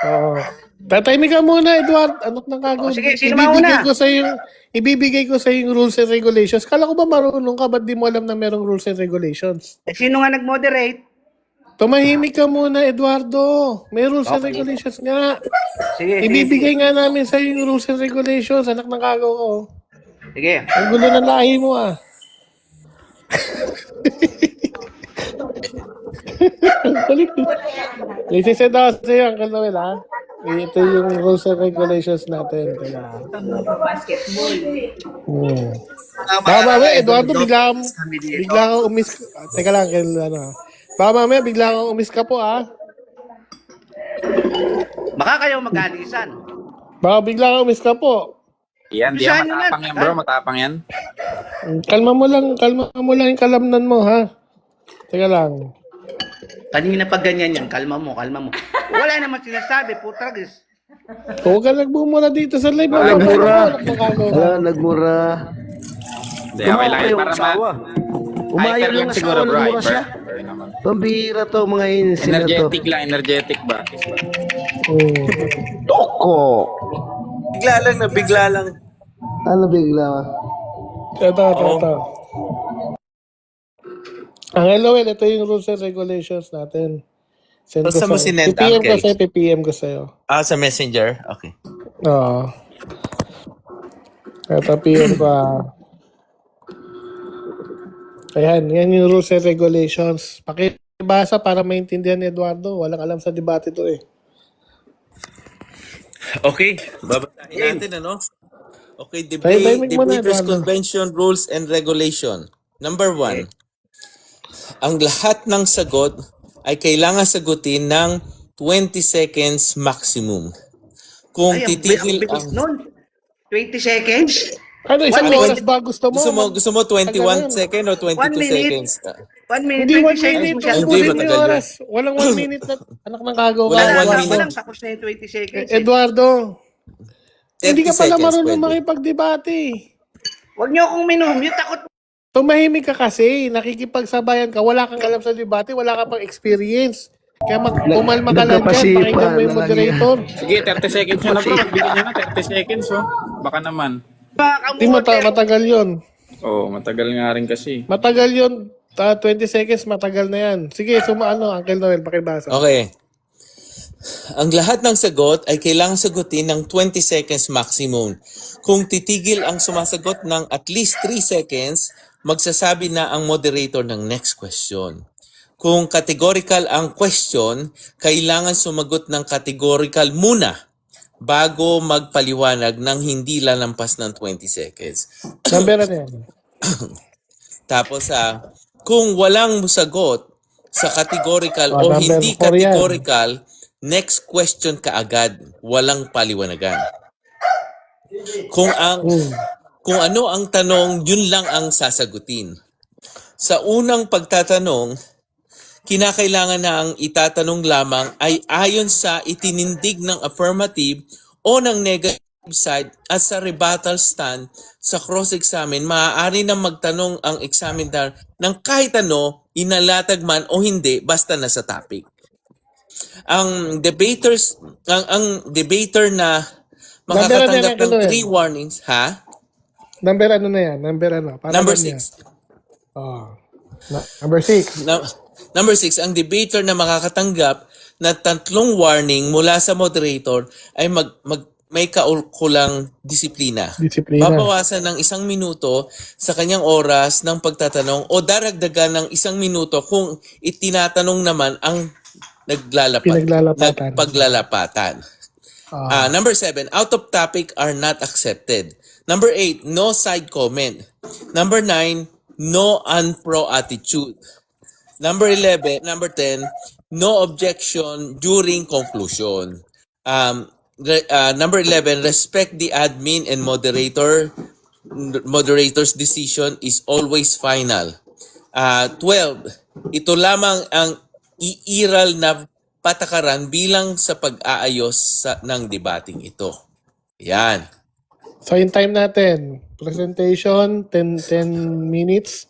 Oo. Tatahimik ka muna, Eduardo. Anong nang Sige, sino mauna? Ibibigay ko sa yung rules and regulations. Kala ko ba marunong ka? Ba't di mo alam na merong rules and regulations? Eh, sino nga nag-moderate? Tumahimik ka muna, Eduardo. May rules and regulations nga. Sige, Ibibigay nga namin sa yung rules and regulations. Anak ng kagaw ko. Sige. Ang gulo ng lahi mo ah. Listen daw sa'yo, Uncle Noel ha. Ito yung rules and regulations natin. Basketball. Baka mamaya, Eduardo, bigla kang umis... Teka lang, ano. Baka mamaya, bigla kang umis ka po ah. Baka kayo mag-alisan. Baka bigla kang umis ka po. Yan, di yan. Matapang yan, bro. Matapang yan. Kalma mo lang yung kalamnan mo ha. Teka lang. Kanina pag ganyan yan, kalma mo. Wala naman sinasabi, putragis. Huwag ka nagbumura dito sa live. Nagmura. Nagmura. Hindi, okay lang yan. Para Umayaw lang siguro, asawa, bro. nagmura siya. Pambira to, mga insin na to. Energetic lang. Energetic ba? Toko! Bigla lang. Ano bigla? Ito. Ang Noel, ito yung rules and regulations natin. Send ko Basta mo sa'yo. sinend, PPM ko Uncle. sa'yo, PPM ko sa'yo. Sa messenger? Okay. Oo. Ito, PM ko Ayan, yan yung rules and regulations. Pakibasa para maintindihan ni Eduardo. Walang alam sa debate to eh. Okay. Babasahin natin, ano? Okay, Tahimik muna, Debaters Eduardo. Convention Rules and Regulation. Number 1. Ang lahat ng sagot ay kailangan sagutin ng 20 seconds maximum. Kung Ay, titigil bilis ang... nun. 20 seconds? Ano, isang 1 oras ba gusto mo? Gusto mo 21 second o 22 1 minute. seconds? 1 minute, Hindi 20 1 seconds minute. mo siya. Hindi, Ulit yung matagal oras. Walang 1 minute na anak ng kagaw ka. Walang Wala, 1 wala minute. lang, tapos na yung 20 seconds. Eduardo, 30 hindi ka pala seconds marunong pwede. makipagdebate. Huwag niyo akong minumute, takot. Tumahimik ka kasi, nakikipagsabayan ka, wala kang alam sa debate, wala ka pang experience. Kaya pumalma ka lang dyan, nagkapasipa, pakinggan mo yung moderator. Sige, 30 seconds yun na, bro. Bigyan niya na 30 seconds, oh. Baka naman. Di matagal yun. Oo, matagal nga rin kasi. Matagal yun. 20 seconds, matagal na yan. Sige, Uncle Noel, pakibasa. Okay. Ang lahat ng sagot ay kailangan sagutin ng 20 seconds maximum. Kung titigil ang sumasagot ng at least 3 seconds, magsasabi na ang moderator ng next question. Kung categorical ang question, kailangan sumagot ng categorical muna bago magpaliwanag ng hindi lalampas ng 20 seconds. Number na yan. Tapos, kung walang sagot sa categorical o number hindi 4 yan. categorical, next question kaagad, walang paliwanagan. Kung ano ang tanong, yun lang ang sasagutin. Sa unang pagtatanong, kinakailangan na ang itatanong lamang ay ayon sa itinindig ng affirmative o ng negative side at sa rebuttal stand sa cross-examine, maaari na magtanong ang examiner ng kahit ano, inalatag man o hindi, basta nasa topic. Ang debater na makakatanggap ng 3 warnings, ha? Number ano na yan? Number ano? Para Number alam niya. 6. Number 6. Number 6, ang debater na makakatanggap na 3 warning mula sa moderator ay may kaukulang disiplina. Babawasan ng 1 minuto sa kanyang oras ng pagtatanong o daragdagan ng 1 minuto kung itinatanong naman ang paglalapatan. Number 7, out of topic are not accepted. Number 8, no side comment. Number 9, no unpro attitude. Number 10, no objection during conclusion. Number 11, respect the admin and moderator's decision is always final. 12, ito lamang ang iiral na patakaran bilang sa pag-aayos ng debating ito. Yan. So, yung time natin, presentation, 10 minutes.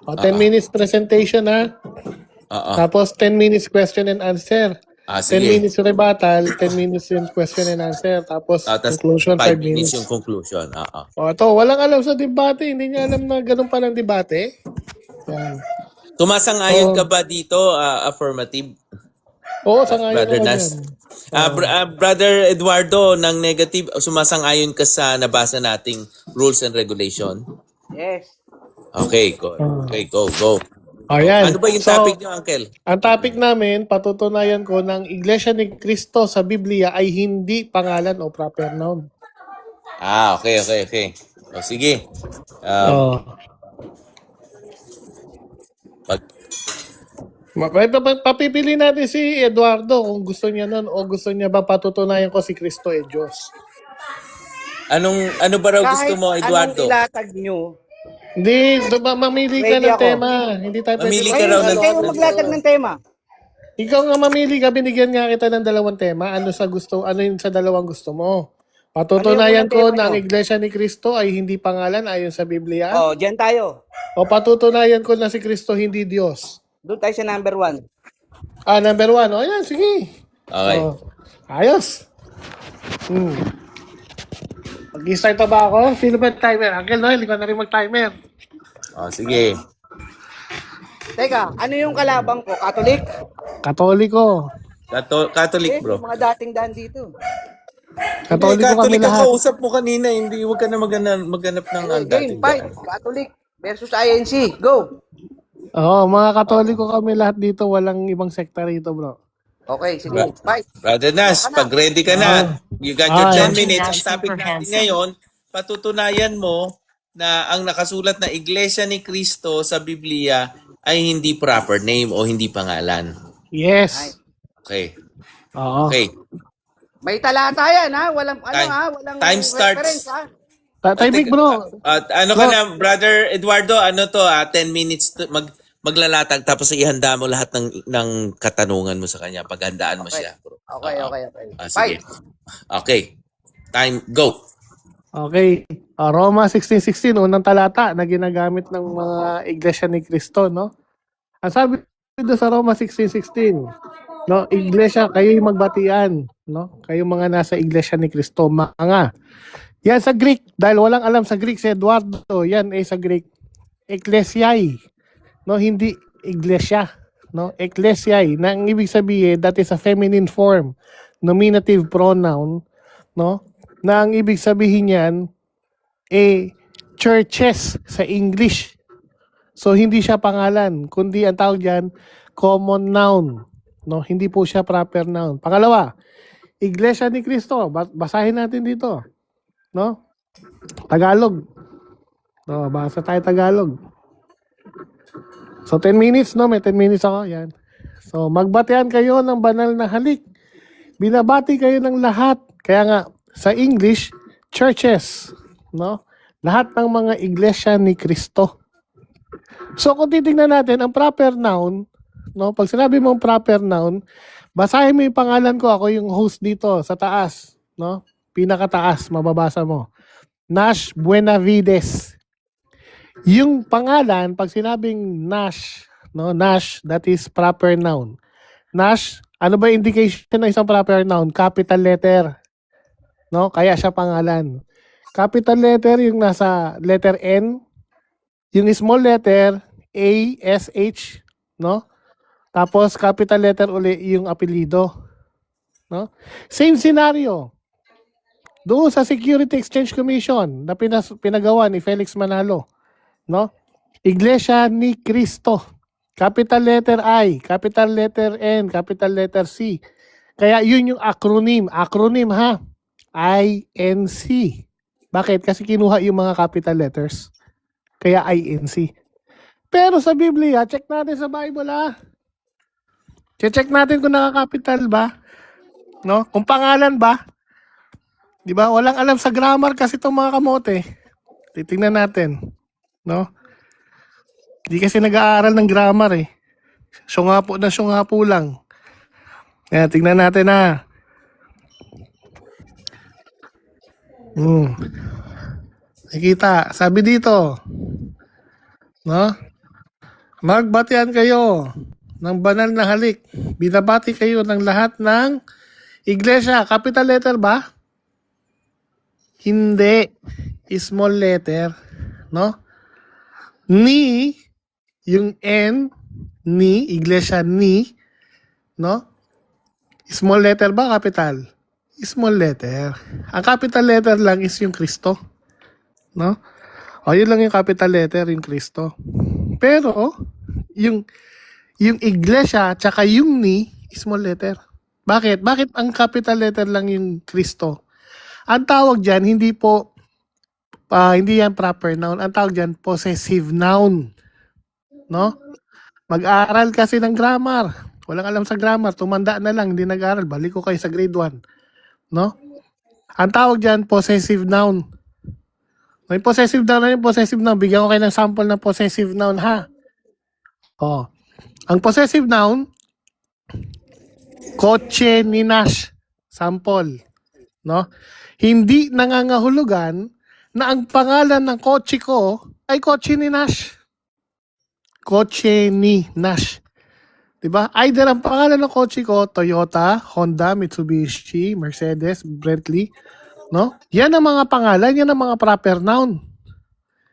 10 minutes presentation, ha? Tapos, 10 minutes question and answer. 10 minutes rebuttal, 10 minutes yung question and answer. Tapos, conclusion, 5 minutes. Yung conclusion. Ito, walang alam sa debate. Hindi niya alam na ganun pa ng debate. Yan. Tumasang-ayon ka ba dito, affirmative? Oo, sangayon Brother ako Nas. yan. Brother Eduardo, ng negative, sumasang-ayon ka sa nabasa nating rules and regulation? Yes. Okay, go. Ayan. Ano ba yung topic niyo, Uncle? Ang topic namin, patutunayan ko ng Iglesia ni Cristo sa Biblia ay hindi pangalan o proper noun. Okay. O, sige. Papipili natin si Eduardo kung gusto niya nun o gusto niya ba patutunayan ko si Cristo ay Diyos. Ano ba raw gusto mo, Eduardo? Kahit anong ilatag nyo. Hindi, mamili ka Ready ng ako. tema. Hindi tayo Mamili pwede. ka raw ng Kayo maglatag ng tema. Ikaw nga mamili ka, binigyan nga kita ng 2 tema. Ano yung sa 2 gusto mo? Patutunayan Ano yung ko tema na ang nyo? Iglesia ni Cristo ay hindi pangalan ayon sa Biblia. Diyan tayo. O patutunayan ko na si Cristo hindi Diyos. Doon tayo sa number 1. Number 1. O yan, sige. Okay. Ayos. Mag-start na ba ako? Sino ba timer? Uncle Noel, ikaw na rin mag-timer. Sige. Teka, ano yung kalabang ko? Catholic? Katoliko. Catholic, bro. Mga dating daan dito. Katoliko kami Catholic ang lahat. kausap mo kanina. Hindi, huwag ka na maghanap ng Game 5. Catholic versus INC. Go! Oo, mga Katoliko kami lahat dito. Walang ibang sekta rito, bro. Okay, sige. 5. Brother Nas, pag ready ka na, you got your 10 minutes. Ang topic natin ngayon, patutunayan mo na ang nakasulat na Iglesia ni Cristo sa Biblia ay hindi proper name o hindi pangalan. Yes. Okay. Oo. Okay. May talata yan, ha? Walang, walang Time starts. reference, ha? Timing, bro. Ano ka na, Brother Eduardo, 10 minutes maglalatag tapos ihanda mo lahat ng katanungan mo sa kanya. Paghandaan mo siya. Bro. Okay. Sige. Okay. Time, go. Okay. Roma 16:16, unang talata na ginagamit ng mga Iglesia ni Cristo, no? Ang sabi dito sa Roma 16:16, no, Iglesia, kayo'y magbatian, no? Kayo mga nasa Iglesia ni Cristo, mga. Yan sa Greek, dahil walang alam sa Greek si Eduardo, yan ay sa Greek, Ecclesiae, no? Hindi Iglesia, no? Ecclesiae, na ang ibig sabihin, that is a feminine form, nominative pronoun, no? Na ang ibig sabihin niyan, churches sa English. So, hindi siya pangalan, kundi ang tawag diyan common noun. No, hindi po siya proper noun. Pangalawa, Iglesia ni Cristo. Basahin natin dito. No? Tagalog. No, basa tayo Tagalog. So, 10 minutes, no? May 10 minutes ako. Yan. So, magbatian kayo ng banal na halik. Binabati kayo ng lahat. Kaya nga, sa English, churches. No? Lahat ng mga iglesia ni Kristo. So kung titingnan natin, ang proper noun, no? Pag sinabi mong proper noun, basahin mo yung pangalan ko. Ako yung host dito sa taas. No? Pinakataas, mababasa mo. Nash Buenavides. Yung pangalan, pag sinabing Nash, no? Nash, that is proper noun. Nash, ano ba indication ng isang proper noun? Capital letter. No? Kaya siya pangalan. Capital letter yung nasa letter N. Yung small letter A, S, H. No? Tapos capital letter uli yung apelido. No? Same scenario. Doon sa Security Exchange Commission na pinagawa ni Felix Manalo. No? Iglesia ni Cristo. Capital letter I, capital letter N, capital letter C. Kaya yun yung acronym. Acronym ha. INC. Bakit? Kasi kinuha yung mga capital letters. Kaya INC. Pero sa Biblia, check natin sa Bible ha. Check natin kung nakakapital ba. No? Kung pangalan ba. Di ba? Walang alam sa grammar kasi itong mga kamote. Titingnan natin. No? Di kasi nag-aaral ng grammar eh. Syungapo lang. Kaya tingnan natin ha. Nakita, sabi dito, no? Magbatian kayo ng banal na halik. Binabati kayo ng lahat ng iglesia. Capital letter ba? Hindi. Small letter, no? Ni, yung N, ni, iglesia ni, no? Small letter ba, capital? Small letter. Ang capital letter lang is yung Kristo. No? O, yun lang yung capital letter, yung Kristo. Pero, yung iglesia, tsaka yung ni, small letter. Bakit? Bakit ang capital letter lang yung Kristo? Ang tawag dyan, hindi yan proper noun. Ang tawag dyan, possessive noun. No? Mag-aaral kasi ng grammar. Walang alam sa grammar. Tumanda na lang, hindi nag-aaral. Balik ko kayo sa grade 1. No? Ang tawag dyan, possessive noun. May possessive noun, bigyan ko kayo ng sample ng possessive noun, ha? Oh. Ang possessive noun, kotse ni Nash. Sample. No? Hindi nangangahulugan na ang pangalan ng kotse ko ay kotse ni Nash. Kotse ni Nash. Diba? Either ang pangalan ng kotse ko, Toyota, Honda, Mitsubishi, Mercedes, Bentley, no? Yan ang mga pangalan, yan ang mga proper noun.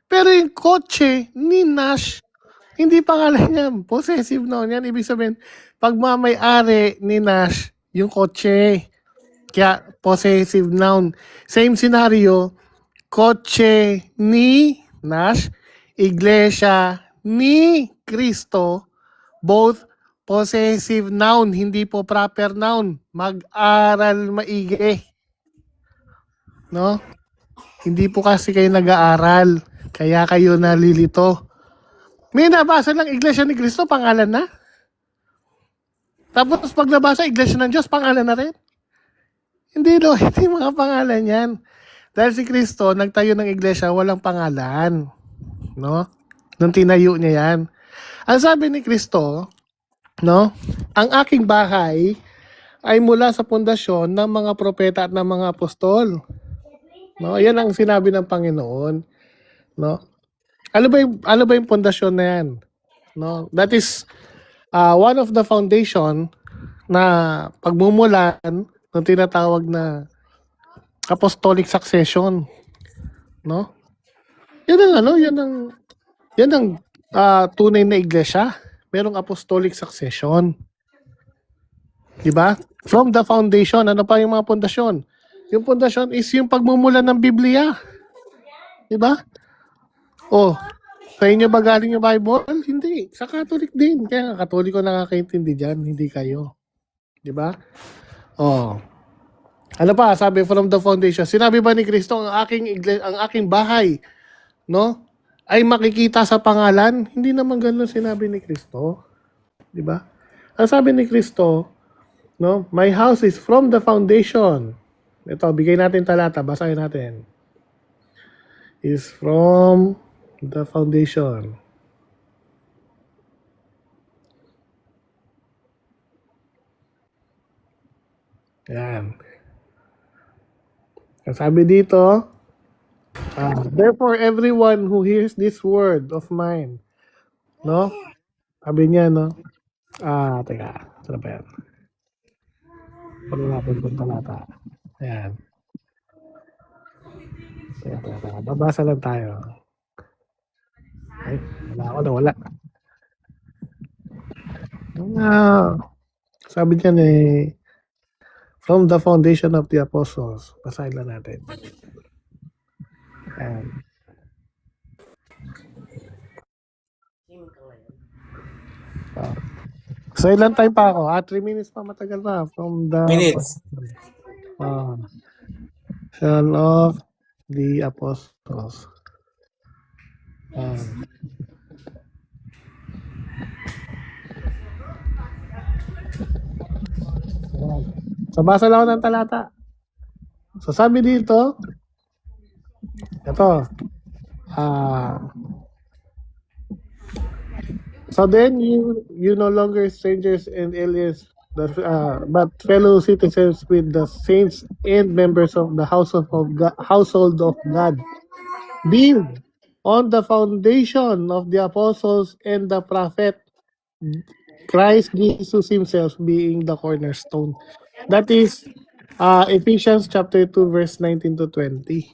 Pero yung kotse ni Nash, hindi pangalan yan. Possessive noun yan. Ibig sabihin, pagmamay-ari ni Nash, yung kotse. Kaya possessive noun. Same scenario, kotse ni Nash, iglesia ni Kristo, both possessive noun, hindi po proper noun. Mag-aral maigi. No? Hindi po kasi kayo nag-aaral. Kaya kayo nalilito. May nabasa lang Iglesia ni Cristo, pangalan na. Tapos pag nabasa Iglesia ng Diyos, pangalan na rin. Hindi mga pangalan yan. Dahil si Cristo, nagtayo ng Iglesia, walang pangalan. No? Nung tinayo niya yan. Ang sabi ni Cristo, no? Ang aking bahay ay mula sa pundasyon ng mga propeta at ng mga apostol. No? Yan ang sinabi ng Panginoon. No? Ano ba yung pundasyon na yan? No? That is one of the foundation na pagmumulan ng tinatawag na apostolic succession. No? Yan ang tunay na iglesia. Merong apostolic succession. Diba? From the foundation, ano pa yung mga pundasyon? Yung pundasyon is yung pagmumulan ng Biblia. Diba? Oh, sa inyo ba galing yung Bible? Hindi. Sa Catholic din. Kaya nga, Katoliko nakakaintindi dyan, hindi kayo. Diba? Oh. Ano pa? Sabi from the foundation. Sinabi ba ni Kristo ang aking bahay, no? Ay makikita sa pangalan? Hindi naman gano'n sinabi ni Kristo. Di ba? Ang sabi ni Kristo, No? My house is from the foundation. Ito, bigay natin talata. Basahin natin. Is from the foundation. Yan. Ang sabi dito, therefore everyone who hears this word of mine, no? Sabi niya, no? Teka. Saan ba yan? Pwede natin kung talata. Ayan. Teka. Babasa lang tayo. Ay, wala. Sabi niya from the foundation of the apostles. Basahin lang natin. Ayan. So, ilan time pa ako? 3 minutes pa, matagal pa. From the... Minutes. Son of the apostles. So, basa lang ako ng talata. So, sabi dito, ito, so then you no longer strangers and aliens, but fellow citizens with the saints and members of the household of God, build on the foundation of the apostles and the prophet, Christ Jesus himself being the cornerstone. That is Ephesians chapter 2 verse 19 to 20.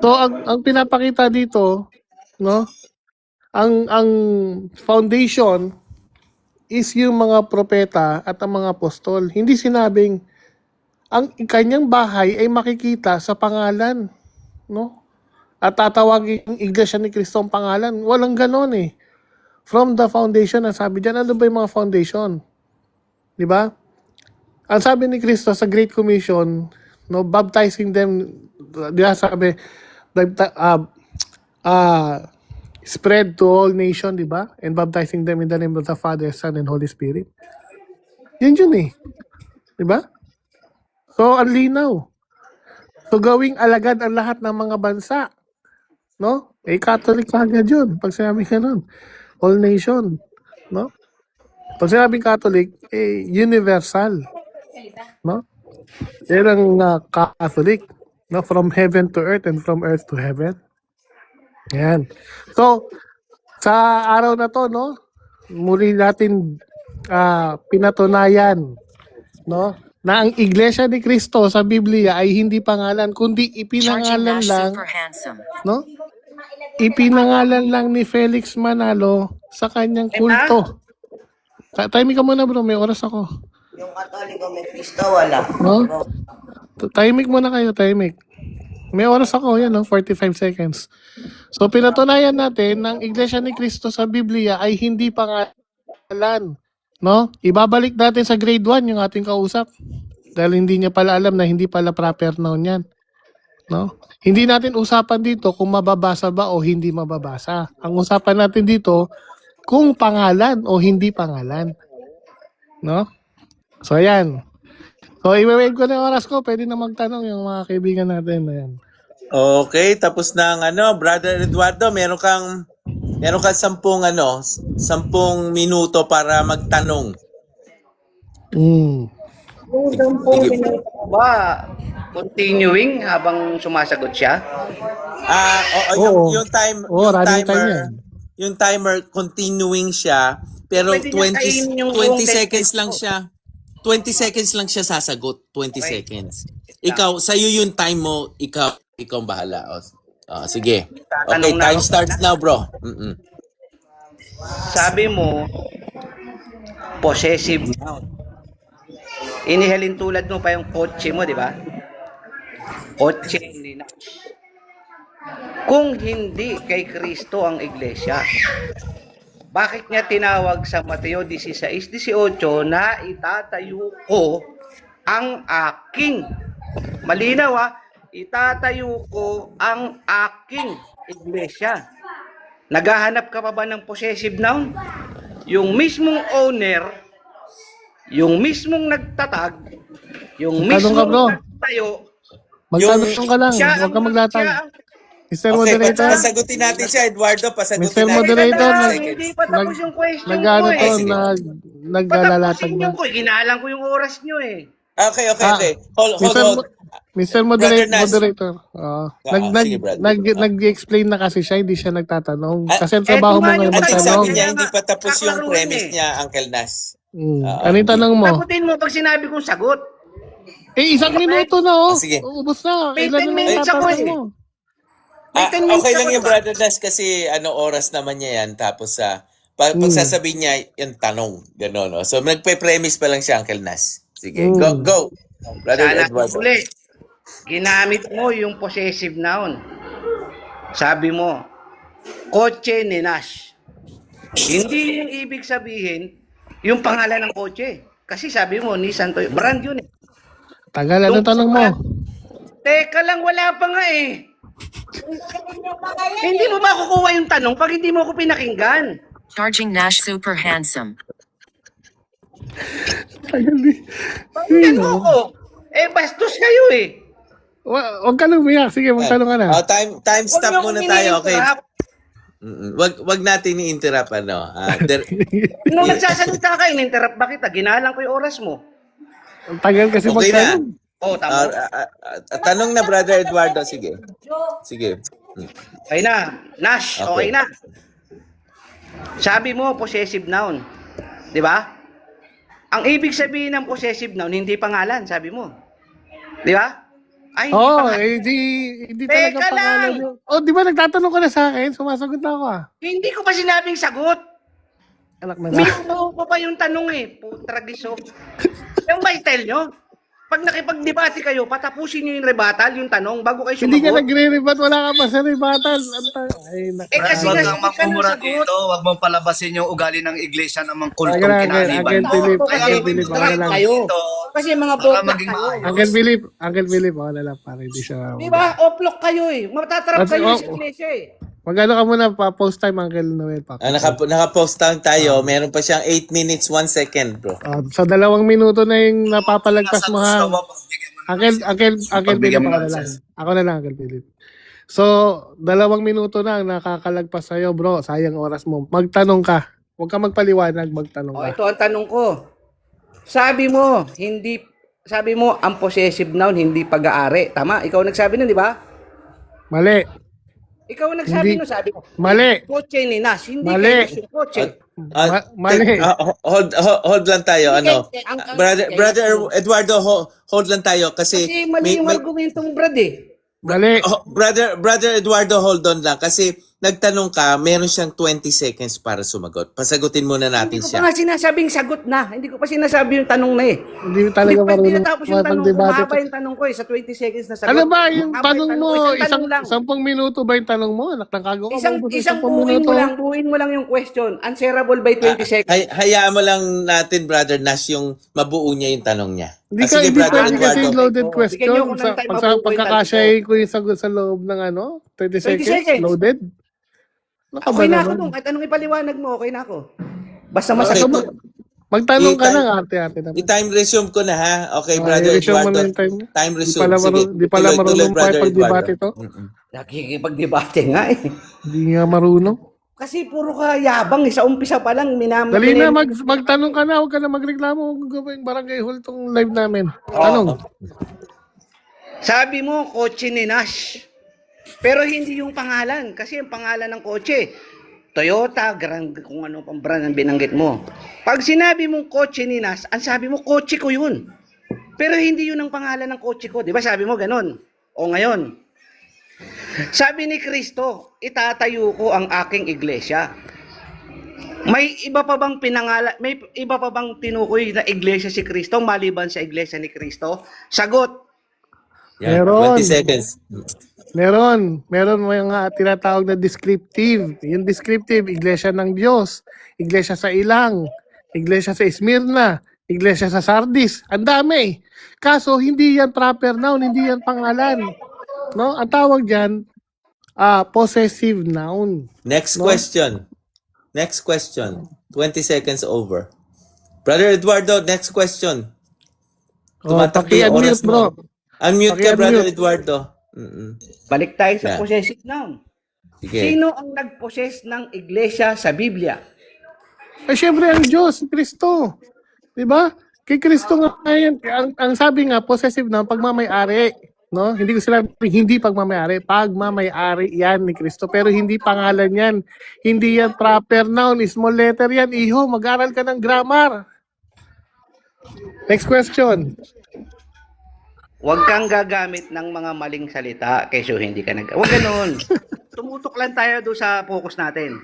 So ang pinapakita dito, no? Ang foundation is yung mga propeta at ang mga apostol. Hindi sinabing ang kanyang bahay ay makikita sa pangalan, no? At tatawagin ang Iglesia ni Cristo ang pangalan. Walang ganon eh. From the foundation, ang sabi diyan, ano ba yung mga foundation? Di ba? Ang sabi ni Cristo sa Great Commission, no, baptizing them, di ba sabi, spread to all nation, di ba? And baptizing them in the name of the Father, Son, and Holy Spirit. Yun eh. Di ba? So, ang linaw. So, gawing alagad ang lahat ng mga bansa. No? Catholic agad yun. Pag sinabi ka nun. All nation. No? Pag sinabing Catholic, universal. No? Yan ang Catholic. No? From heaven to earth and from earth to heaven. Yan. So, sa araw na to, no? Muli natin pinatunayan, no? Na ang Iglesia ni Cristo sa Biblia ay hindi pangalan, kundi ipinangalan lang, no? Ipinangalan lang ni Felix Manalo sa kanyang kulto. Timing ka muna bro, may oras ako. Yung Katoliko may Cristo, wala. No? Timing muna kayo, timing. May oras ako, yan, no? 45 seconds. So, pinatunayan natin ng Iglesia ni Cristo sa Biblia ay hindi pangalan. No? Ibabalik natin sa grade 1 yung ating kausap. Dahil hindi niya pala alam na hindi pala proper noun yan. No? Hindi natin usapan dito kung mababasa ba o hindi mababasa. Ang usapan natin dito kung pangalan o hindi pangalan. No? So, ayan. So, i-wait ko na yung oras ko. Pwede na magtanong yung mga kaibigan natin. Ayan. Okay, tapos na ang Brother Eduardo, meron kang 10 minuto para magtanong. Yung 10 minuto ba, continuing habang sumasagot siya? Yung timer continuing siya, pero Pwede niya kainin yung 20 buong seconds text lang mo. siya. 20 seconds lang siya sasagot, 20 seconds. Ikaw, sa'yo yung time mo, ikaw ang bahala. Sige. Okay, time starts now, bro. Sabi mo, possessive noun. Inihalin tulad mo pa yung kotse mo, di ba? Kotse, hindi na. Kung hindi kay Kristo ang iglesia, bakit niya tinawag sa Mateo 16:18 na itatayo ko ang aking, malinaw itatayo ko ang aking iglesia. Naghahanap ka pa ba ng possessive noun? Yung mismong owner yung mismong nagtatag, yung Magtanong ka, mismong bro. nagtayo, Magtanong ka lang. siya Huwag ka maglatag. siya ang Mr. Okay, Moderator. pasagutin natin siya, Eduardo. Pasagutin Mr. natin. Moderator, Teka lang, Seconds. hindi pa tapos yung question Nag-ano ko eh. to, Sige. naglalalatag Patapusin na. nyo ko, ginalang ko yung oras nyo eh. Okay. Ah, Hold. Mr. Brother Nas. Moderator. sige, brother. Nag-explain na kasi siya, hindi siya nagtatanong. Ah, kasi ang trabaho mo nga ngayon yung At tanong. sabi magtanong. niya, hindi pa tapos yung Kaklaruhin premise eh. niya, Uncle Nas. Ano yung tanong mo? Sagutin mo pag sinabi kong sagot. Isang minuto na, oh. Sige. Ubus na. May Ilan 10 na minutes ako tatanong eh. mo? May 10 minutes Okay lang ako, yung diba? Brother Nas kasi oras naman niya yan. Tapos pag sasabihin niya yung tanong, gano'n. No? So nagpe-premise pa lang siya, Uncle Nas. Sige, go. Brother Sana Eduardo. ulit. Ginamit mo yung possessive noun. Sabi mo, kotse ni Nash. Hindi yung ibig sabihin yung pangalan ng kotse. Kasi sabi mo, Nissan Toyota. Brand yun eh. Tagal, ano tanong mo? Teka lang, wala pa nga eh. Hindi mo makukuha yung tanong pag hindi mo ako pinakinggan. Charging Nash super handsome. Tagal eh. Pakinggan mo ko. Bastos kayo eh. Huwag ka lang umiyak. Sige, magtanong ka na. Time Huwag stop niyo muna akong tayo, okay? ini-interrupt. Wag natin i-interrupt, ano. Nung nagsasalita ka, in-interrupt ba kita? Ginalang ko yung oras mo. Tagal kasi Okay na. magtanong. Tama. Tanong na, Brother Eduardo. Sige. Okay na. Nash, okay na. Sabi mo, possessive noun. Di ba? Ang ibig sabihin ng possessive noun, hindi pangalan, sabi mo. Di ba? Ay, hindi pangalan. Hindi Teka talaga pangalan lang. yun. Di ba nagtatanong ka na sa akin? Sumasagot na ako ah. Hindi ko pa sinabing sagot. Anak na May na. umuho pa yung tanong eh. Putragiso. Yung ba style nyo? Pag nakipagdebate kayo, patapusin nyo yung rebuttal, yung tanong, bago kayo Hindi ka sumagot. nagre-rebut. Wala ka pa sa rebuttal. Ay, Kasi Huwag nasagot kang ka ng magmumura sagot. dito, huwag mong palabasin yung ugali ng iglesia ng mga kultong Agad, kinaliban. Uncle Philip. Kasi Uncle Philip, drunk wala lang. kayo. Kasi mga botlak maging kayo. maayos. Uncle Philip, wala lang. Para hindi siya. Di ba? Oplok kayo eh. Matatrap kayo sa iglesia eh. Mag-ano ka muna pa, post time, Uncle Noel. Pa. Naka-post down tayo. Meron pa siyang 8 minutes, 1 second, bro. Sa 2 minuto na yung napapalagpas mo ha. Gusto mo, pagbigyan mo ng- Uncle Pagbigyan Philip, mo ako ng na lang. sense. Ako na lang, Uncle Philip. So, 2 minuto na ang nakakalagpas sa'yo, bro. Sayang oras mo. Magtanong ka. Huwag ka magpaliwanag, magtanong ka. Ito ang tanong ko. Sabi mo, ang possessive noun, hindi pag-aari. Tama? Ikaw nagsabi nun, di ba? Mali. Ikaw nagsabi Hindi. nun, sabi mo. Mali. Kotse ni Nash, hindi Mali. kayo yung kotse. Mali. Hold lang tayo. Ano? Ang- Brother Eduardo, hold lang tayo. Kasi Kasi mali yung argumento mo, Brad eh. Mali. Brother Eduardo, hold on lang. Kasi nagtanong ka, meron siyang 20 seconds para sumagot. Pasagutin muna natin Hindi ko siya. pa nga sinasabing sagot na. Hindi ko pa sinasabi yung tanong na eh. Hindi talaga Hindi pa marunong tinatapos yung tanong ko. mag-debate. Mahaba yung tanong ko eh. Sa 20 seconds na sagot. Ano ba yung Mahaba tanong mo? ko, isang tanong lang. 10 minuto ba yung tanong mo? Anak ng kago ka. Isang maubos ang isang 10 minuto. buuin mo lang yung question. Answerable by 20 seconds. Hayaan mo lang natin, Brother Nash, yung mabuo niya yung tanong niya. Hindi Sige, hindi Brother pwede kasi Eduardo. loaded Bigyan niyo question. ako ng time mabubuhay tayo. Pagkakasyahin ko yung sagot sa loob ng 20 seconds, seconds. loaded. Ano ka ba Okay na ako naman? dun. Kahit anong ipaliwanag mo, okay na ako. Basta Okay. masagot. Magtanong ka I-time- lang, arte-arte naman. I-time resume ko na, ha? Okay, Brother i-resume mo Eduardo. na yung time. Time Di resume. pala, Sige. di pala Tuloy, marunong pa Brother pag-debate Eduardo. ito. Nakikipag-debate nga eh. Hindi nga marunong. Kasi puro ka yabang eh. Sa umpisa pa lang, Dali na, magtanong ka na. Huwag ka na magreklamo. Huwag gawin barangay hall tong live namin. Tanong. Sabi mo, kotse ni Nash. Pero hindi yung pangalan. Kasi yung pangalan ng kotse, Toyota, Grand, kung ano pang brand ang binanggit mo. Pag sinabi mong kotse ni Nash, ang sabi mo, kotse ko yun. Pero hindi yun ang pangalan ng kotse ko. Di ba sabi mo ganon? O ngayon, sabi ni Kristo, itatayo ko ang aking iglesia. May iba pa bang may iba pa bang tinukoy na iglesia si Kristo maliban sa iglesia ni Kristo? Sagot. Yan, Meron. 20 seconds. Meron mga tinatawag na descriptive. Yung descriptive, iglesia ng Diyos, iglesia sa Ilang, iglesia sa Smyrna, iglesia sa Sardis. Ang dami. Kaso, hindi yan proper noun, hindi yan pangalan. No? Ang tawag dyan, possessive noun. Next No? question. 20 seconds over. Brother Eduardo, next question. Tumatakbo yung paki-unmute, oras bro. mo. Unmute ka, Paki-unmute. Brother Eduardo. Balik tayo sa Yeah. possessive noun. Sige. Sino ang nag-possess ng iglesia sa Biblia? Syempre ang Diyos, si Kristo. 'Di ba? Kay Kristo nga yan. Ang sabi nga, possessive na pagmamay-ari. No? Hindi ko sila hindi pagmamay-ari. Pagmamay-ari yan ni Kristo. Pero hindi pangalan yan. Hindi yan proper noun. Small letter yan. Iho, mag-aral ka ng grammar. Next question. Huwag kang gagamit ng mga maling salita kaysa hindi ka Huwag ganun. Tumutok lang tayo doon sa focus natin.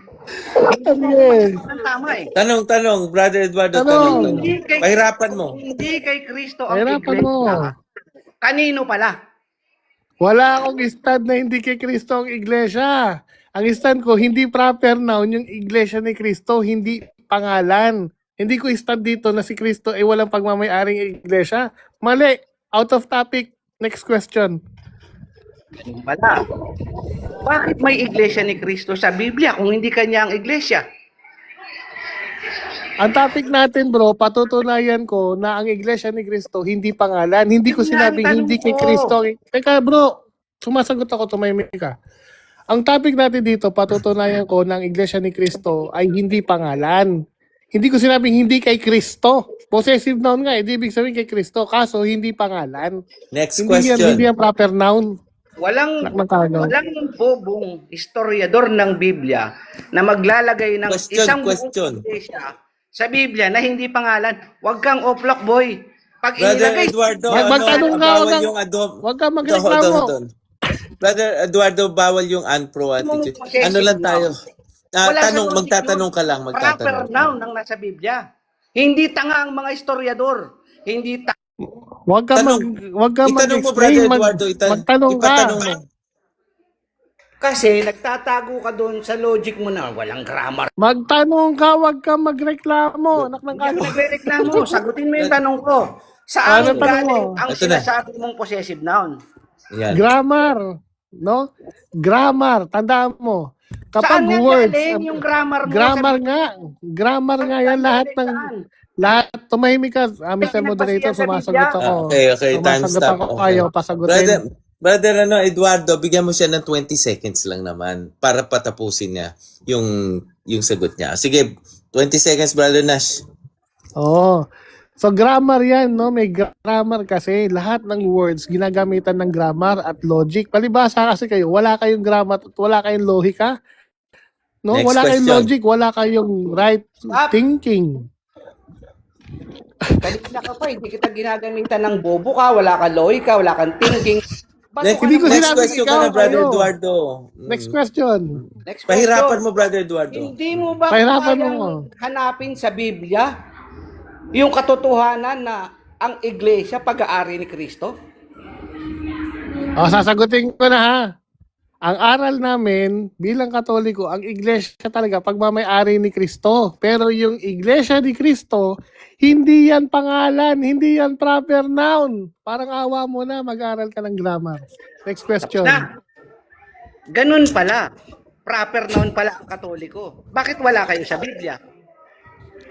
Hindi ang tama eh. Tanong, Brother Eduardo, tanong. Pahirapan mo. Hindi kay Kristo ang Pahirapan mo. iglesia. Kanino pala? Wala akong stand na hindi kay Kristo ang iglesia. Ang stand ko, hindi proper noun yung iglesia ni Kristo, hindi pangalan. Hindi ko stand dito na si Kristo ay walang pagmamay-aring iglesia. Mali. Out of topic. Next question. Ganun pala. Bakit may iglesia ni Kristo sa Biblia kung hindi kanya ang iglesia? Ang topic natin, bro, patutunayan ko na ang iglesia ni Kristo hindi pangalan. Hindi ko sinabing hindi kay Kristo. Teka, bro, sumasagot ako, tumahimik ka. Ang topic natin dito, patutunayan ko na ang iglesia ni Kristo ay hindi pangalan. Hindi ko sinabing hindi kay Kristo. Possessive noun nga, hindi ibig sabihin kay Kristo. Kaso, hindi pangalan. Next Hindi question. yan proper noun. Walang Nakmatagaw. bobong historiador ng Biblia na maglalagay ng isang buong iglesia sa Biblia na hindi pangalan. Huwag kang oplok, boy. Pag Brother inilagay, Eduardo, Magtanong ka, bawal wag yung adob. Huwag ka magreklamo. Brother Eduardo, bawal yung unpro attitude. Ano lang tayo? Wala sa logic Magtatanong ka lang, proper magtatanong. noun ang nasa Biblia. Hindi tanga ang mga historiador. Hindi tanga. Huwag ka Itanong mo, Brother Eduardo, magtanong ka. ipatanong mo. Kasi nagtatago ka doon sa logic mo na walang grammar. Magtanong ka, huwag ka magreklamo. Anak ng Hindi ako kalo. nagre-reklamo. Sagutin mo yung tanong ko. Saan Ano tanong galing mo? ang Ito na. sinasabi mong possessive noun? Yan. Grammar. No? Grammar. Tandaan mo. Kapag Saan nga words. galing yung grammar mo? Grammar nga. Grammar nga yan. Lahat. Tumahimik ka. Mr. Moderator, sumasagot ako. Okay, time Sumasagot stop. ako. Okay. Ayaw pasagutin. Brother Eduardo, bigyan mo siya ng 20 seconds lang naman para patapusin niya yung sagot niya. Sige, 20 seconds, Brother Nash. Oo. So grammar yan, no? May grammar kasi. Lahat ng words ginagamitan ng grammar at logic. Palibasa kasi kayo, wala kayong grammar at wala kayong lohika. No? Next Wala kayong question. logic, wala kayong right thinking. Kanina ka pa, hindi kita ginagamitan ng bobo ka, wala kang logic ka, wala kang thinking. Hindi ko Next sinabing question ikaw, ka na, Brother kayo. Eduardo. Next question. Next Pahirapan question. mo, Brother Eduardo. Hindi mo ba Pahirapan kayang mo. hanapin sa Biblia yung katotohanan na ang iglesia pag-aari ni Kristo? Sasagutin ko na ha. Ang aral namin bilang Katoliko, ang iglesia talaga pagmamay-ari ni Kristo. Pero yung iglesia ni Kristo, hindi yan pangalan, hindi yan proper noun. Parang awa mo na, mag-aral ka ng grammar. Next question. Na, ganun pala. Proper noun pala ang Katoliko. Bakit wala kayo sa Biblia?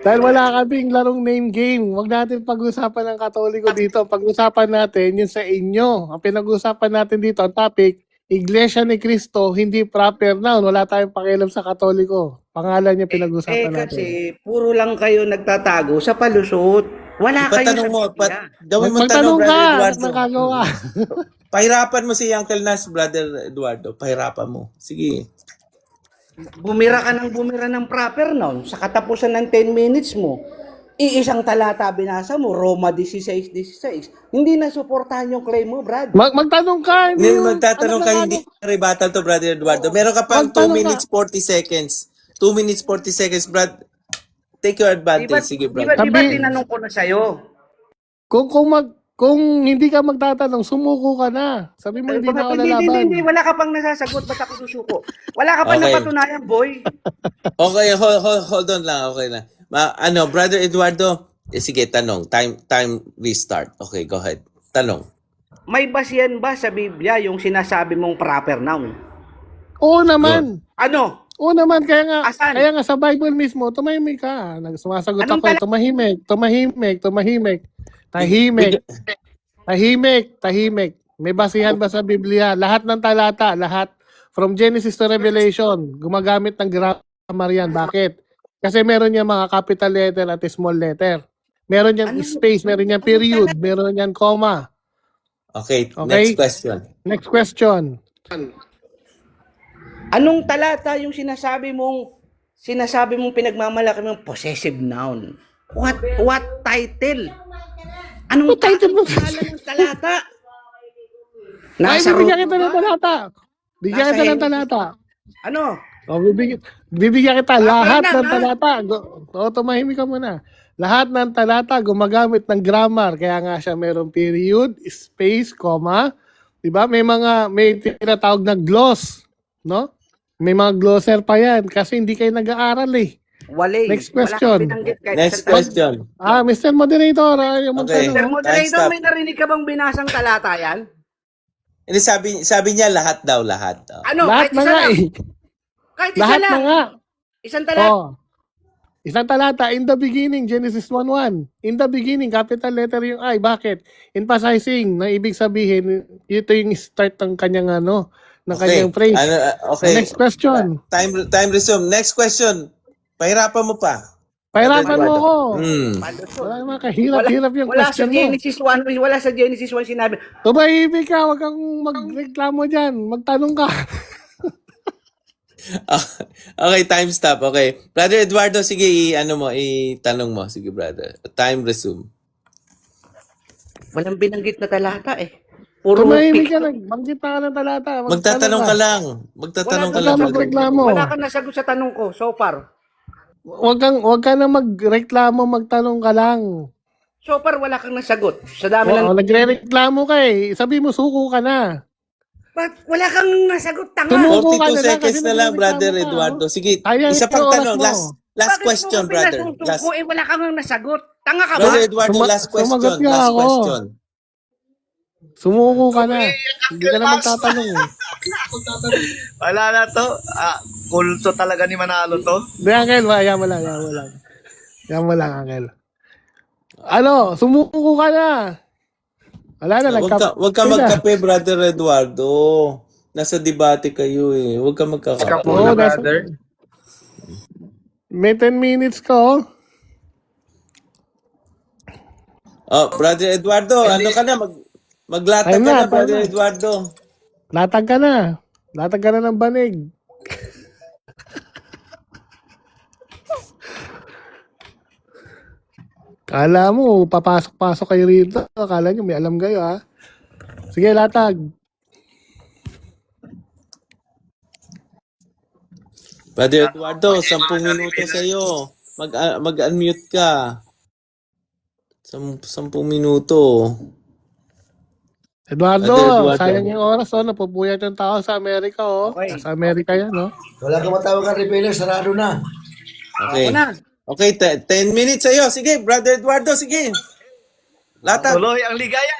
Dahil wala kaming larong name game. Huwag natin pag-usapan ng Katoliko dito. Pag-usapan natin yun sa inyo. Ang pinag-usapan natin dito, ang topic, Iglesia ni Cristo, hindi proper noun. Wala tayong pakialam sa Katoliko. Pangalan niya pinag-usapan natin. Kasi puro lang kayo nagtatago sa palusot. Wala kayo sa Ipatanong mo, Biblia. gawin mo tanong, Magtanong Brother ka, Eduardo. nakagawa. Pahirapan mo si Uncle Nash, Brother Eduardo. Pahirapan mo. Sige. Bumira ka ng proper noun sa katapusan ng 10 minutes mo. Iisang talata binasa mo, Roma 16:16. Hindi na suportahan yung claim mo, Brad. Magtanong ka. Hindi magtatanong ka, hindi rebuttal to, Brother Eduardo. Meron ka pang 2 minutes 40 seconds. 2 minutes 40 seconds, Brad. Take your advantage. Sige, Brad. Di ba tinanong ko na sa'yo? Kung hindi ka magtatanong, sumuko ka na. Sabi mo, hindi na ako lalaban. Hindi. Wala ka pang nasasagot. Ba't ako susuko? Wala ka pang Okay. napatunayan, boy. Okay, hold on lang. Okay na. Brother Eduardo, sige, tanong. Time restart. Okay, go ahead. Tanong. May basihan ba sa Biblia yung sinasabi mong proper noun? Oo naman. Ano? Oo naman, Asan? kaya nga sa Bible mismo, tumahimik ka. Sumasagot Anong ako, tumahimik. Tahimik. May basihan ba sa Biblia? Lahat ng talata, lahat. From Genesis to Revelation, gumagamit ng grammar yan. Bakit? Kasi meron yan mga capital letter at small letter. Meron yan space, meron yan period, meron yan comma. Okay, Okay? next question. Next question. Anong talata yung sinasabi mong pinagmamalaki mong possessive noun? What title? Anong title mo? pangalan ng talata? Ay, bibigyan kita ng talata. Bigyan Nasa kita ng Genesis. talata. Ano? O, bibigyan kita lahat na, ng talata. Tumahimik ka muna. Lahat ng talata gumagamit ng grammar. Kaya nga siya mayroong period, space, comma. Diba? May tinatawag na gloss. No? May mga glosser pa yan kasi hindi kayo nag-aaral eh. Wale. Next question. Next question. Mr. Moderator, yung Okay. magtanong. Sir Time Moderator, stop. may narinig ka bang binasang talata yan? Hindi, sabi niya lahat daw, lahat. Ano? Lahat Kahit na isa nga lang. eh. Kahit isa Lahat lang. na nga. Isang talata. Oh. Isang talata, in the beginning, Genesis 1:1. In the beginning, capital letter yung I. Bakit? Emphasizing, na ibig sabihin, ito yung start ng kanyang ng kanyang phrase. Okay. Next question. Time resume. Next question. Pahirapan mo pa. Pahirapan mo ako. Wala naman, kahirap-hirap yung Wala sa question mo. Genesis 1, wala sa Genesis 1 sinabi. Tumahimik ka, wag kang magreklamo dyan. Magtanong ka. Okay, time stop. Okay. Brother Eduardo, sige, itanong mo. Sige, brother. Time resume. Walang binanggit na talata eh. Puro Tumahimik pick. ka, banggit na ka ng talata. Magtatanong ka lang. Magtatanong ka lang. Magreklamo. Wala kang nasagot sa tanong ko so far. Wag ka na magreklamo, magtanong ka lang. So far, wala kang nasagot. Sa dami ng... Nagre-reklamo ka eh. Sabi mo, suko ka na. Ba't wala kang nasagot, tanga? Tumuko ka 42 na lang seconds kasi na lang, brother nagrereklamo ka, Eduardo. Sige, Sayang isa yung pang oras tanong. mo. Last question, brother. Last, Wala kang nasagot. Tanga ka ba? brother Eduardo, last sumagot question. nga Last ako. question. Sumuko ka na. Hindi ka na magtatanong eh. Wala na to. Kulto talaga ni Manalo to. Hindi, Angel. Yan mo lang, Angel. Sumuko ka na. Wala na, Wag ka magkape, brother Eduardo. Nasa debate kayo eh. Huwag ka magkakape. Oo, brother. May 10 minutes ko. Brother Eduardo, ano ka na? Maglatag Ayun ka na, na, brother tama. Eduardo. Latag ka na. Latag ka na ng banig. Kala mo, papasok-pasok kayo rito. Kala nyo, may alam kayo, ha? Sige, latag. Brother Eduardo, 10 minuto sa'yo. Mag-unmute ka. 10 minuto. Eduardo, Eduardo. sayang yung oras, napupuyat yung tao sa Amerika, Okay. Sa Amerika yan, Wala ka matawagan repealer, sarado na. Okay. Ako na. Okay, 10 minutes sa'yo. Sige, brother Eduardo, sige. Latag. Tuloy ang ligaya.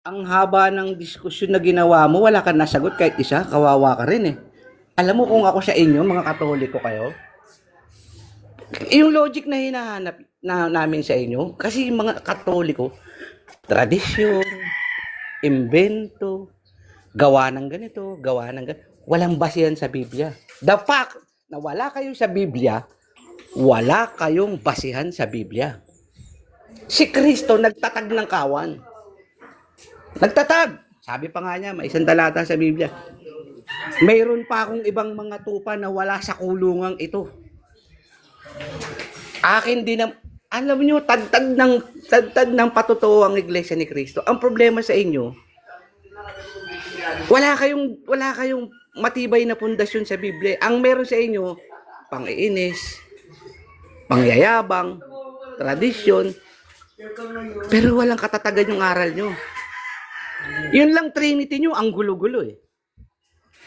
Ang haba ng diskusyon na ginawa mo, wala kang nasagot kahit isa, kawawa ka rin eh. Alam mo kung ako sa inyo, mga Katoliko kayo, yung logic na hinahanap namin sa inyo, kasi yung mga Katoliko, tradisyon, imbento, gawa ng ganito, walang basihan sa Biblia. The fact na wala kayo sa Biblia, wala kayong basihan sa Biblia. Si Kristo nagtatag ng kawan. Nagtatag. Sabi pa nga niya, may isang talata sa Biblia. Mayroon pa akong ibang mga tupa na wala sa kulungang ito. Akin din alam niyo, tagtag ng patutuo ang Iglesia ni Kristo. Ang problema sa inyo, wala kayong matibay na pundasyon sa Biblia. Ang meron sa inyo, pang-iinis, pangyayabang, tradisyon, pero walang katatagan yung aral nyo. Yun lang Trinity nyo, ang gulo-gulo eh.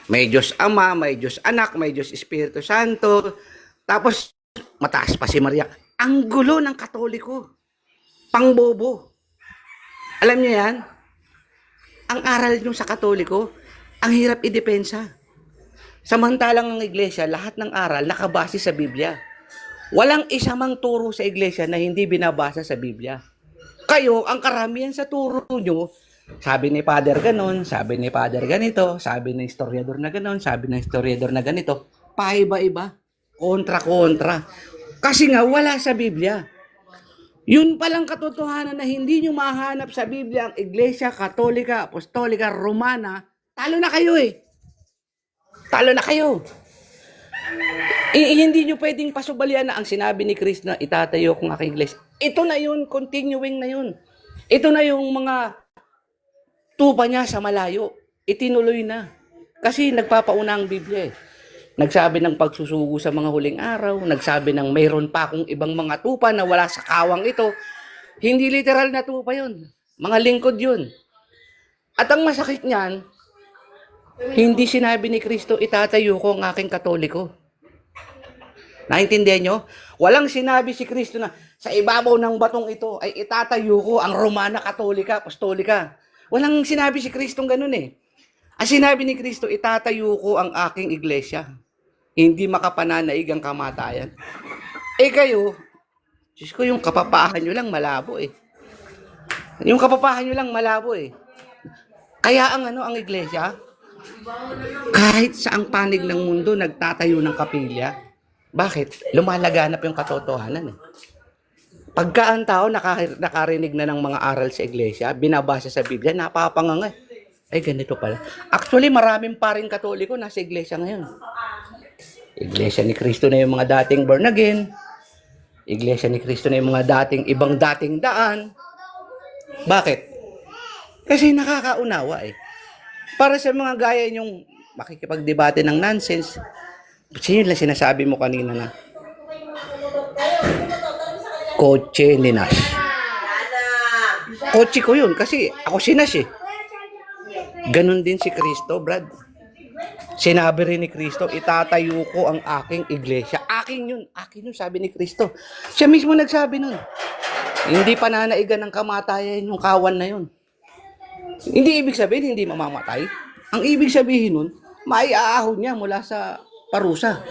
May Diyos Ama, may Diyos Anak, may Diyos Espiritu Santo, tapos mataas pa si Maria. Ang gulo ng Katoliko. Pangbobo. Alam niyo yan? Ang aral nyo sa Katoliko, ang hirap idepensa. Samantalang ang iglesia, lahat ng aral nakabase sa Biblia. Walang isa mang turo sa iglesia na hindi binabasa sa Biblia. Kayo, ang karamihan sa turo nyo, sabi ni Father ganon, sabi ni Father ganito, sabi ng historiador na ganon, sabi ng historiador na ganito, paiba-iba, kontra-kontra. Kasi nga, wala sa Biblia. Yun palang katotohanan na hindi nyo mahanap sa Biblia ang Iglesia Katolika, Apostolika, Romana, talo na kayo eh. Talo na kayo. Hindi nyo pwedeng pasubalian na ang sinabi ni Kristo na itatayo kong aking iglesia. Ito na yun, continuing na yun. Ito na yung mga tupa niya sa malayo. Itinuloy na. Kasi nagpapauna ang Biblia eh. Nagsabi ng pagsusugo sa mga huling araw, nagsabi ng mayroon pa akong ibang mga tupa na wala sa kawang ito. Hindi literal na tupa yun. Mga lingkod yun. At ang masakit niyan, hindi sinabi ni Kristo, itatayo ko ang aking Katoliko. Naintindihan nyo? Walang sinabi si Kristo na sa ibabaw ng batong ito ay itatayo ko ang Romana Katolika, Apostolika. Walang sinabi si Kristo ganun eh. Ang sinabi ni Kristo, itatayo ko ang aking iglesia. Hindi makapananaig ang kamatayan. Eh kayo, Diyos ko, yung kapapahan nyo lang malabo eh. Yung kapapahan nyo lang malabo eh. Kaya ang iglesia, kahit saang panig ng mundo nagtatayo ng kapilya. Bakit? Lumalaganap yung katotohanan eh. Pagka ang tao nakarinig na ng mga aral sa iglesia, binabasa sa Biblia, napapanganga. Ay, ganito pala. Actually, maraming paring Katoliko nasa iglesia ngayon. Iglesia ni Kristo na yung mga dating born again. Iglesia ni Kristo na yung mga ibang dating daan. Bakit? Kasi nakakaunawa eh. Para sa mga gaya yung makikipagdebate ng nonsense, sino lang sinasabi mo kanina na kotse ni Nash. Kotse ko yun kasi ako si Nash eh. Ganon din si Kristo, Brad. Sinabi rin ni Kristo, itatayo ko ang aking iglesia. Akin yun, sabi ni Kristo. Siya mismo nagsabi nun. Hindi pananaigan ng kamatayan yung kawan na yun. Hindi ibig sabihin, hindi mamamatay. Ang ibig sabihin nun, maiaahon niya mula sa parusa.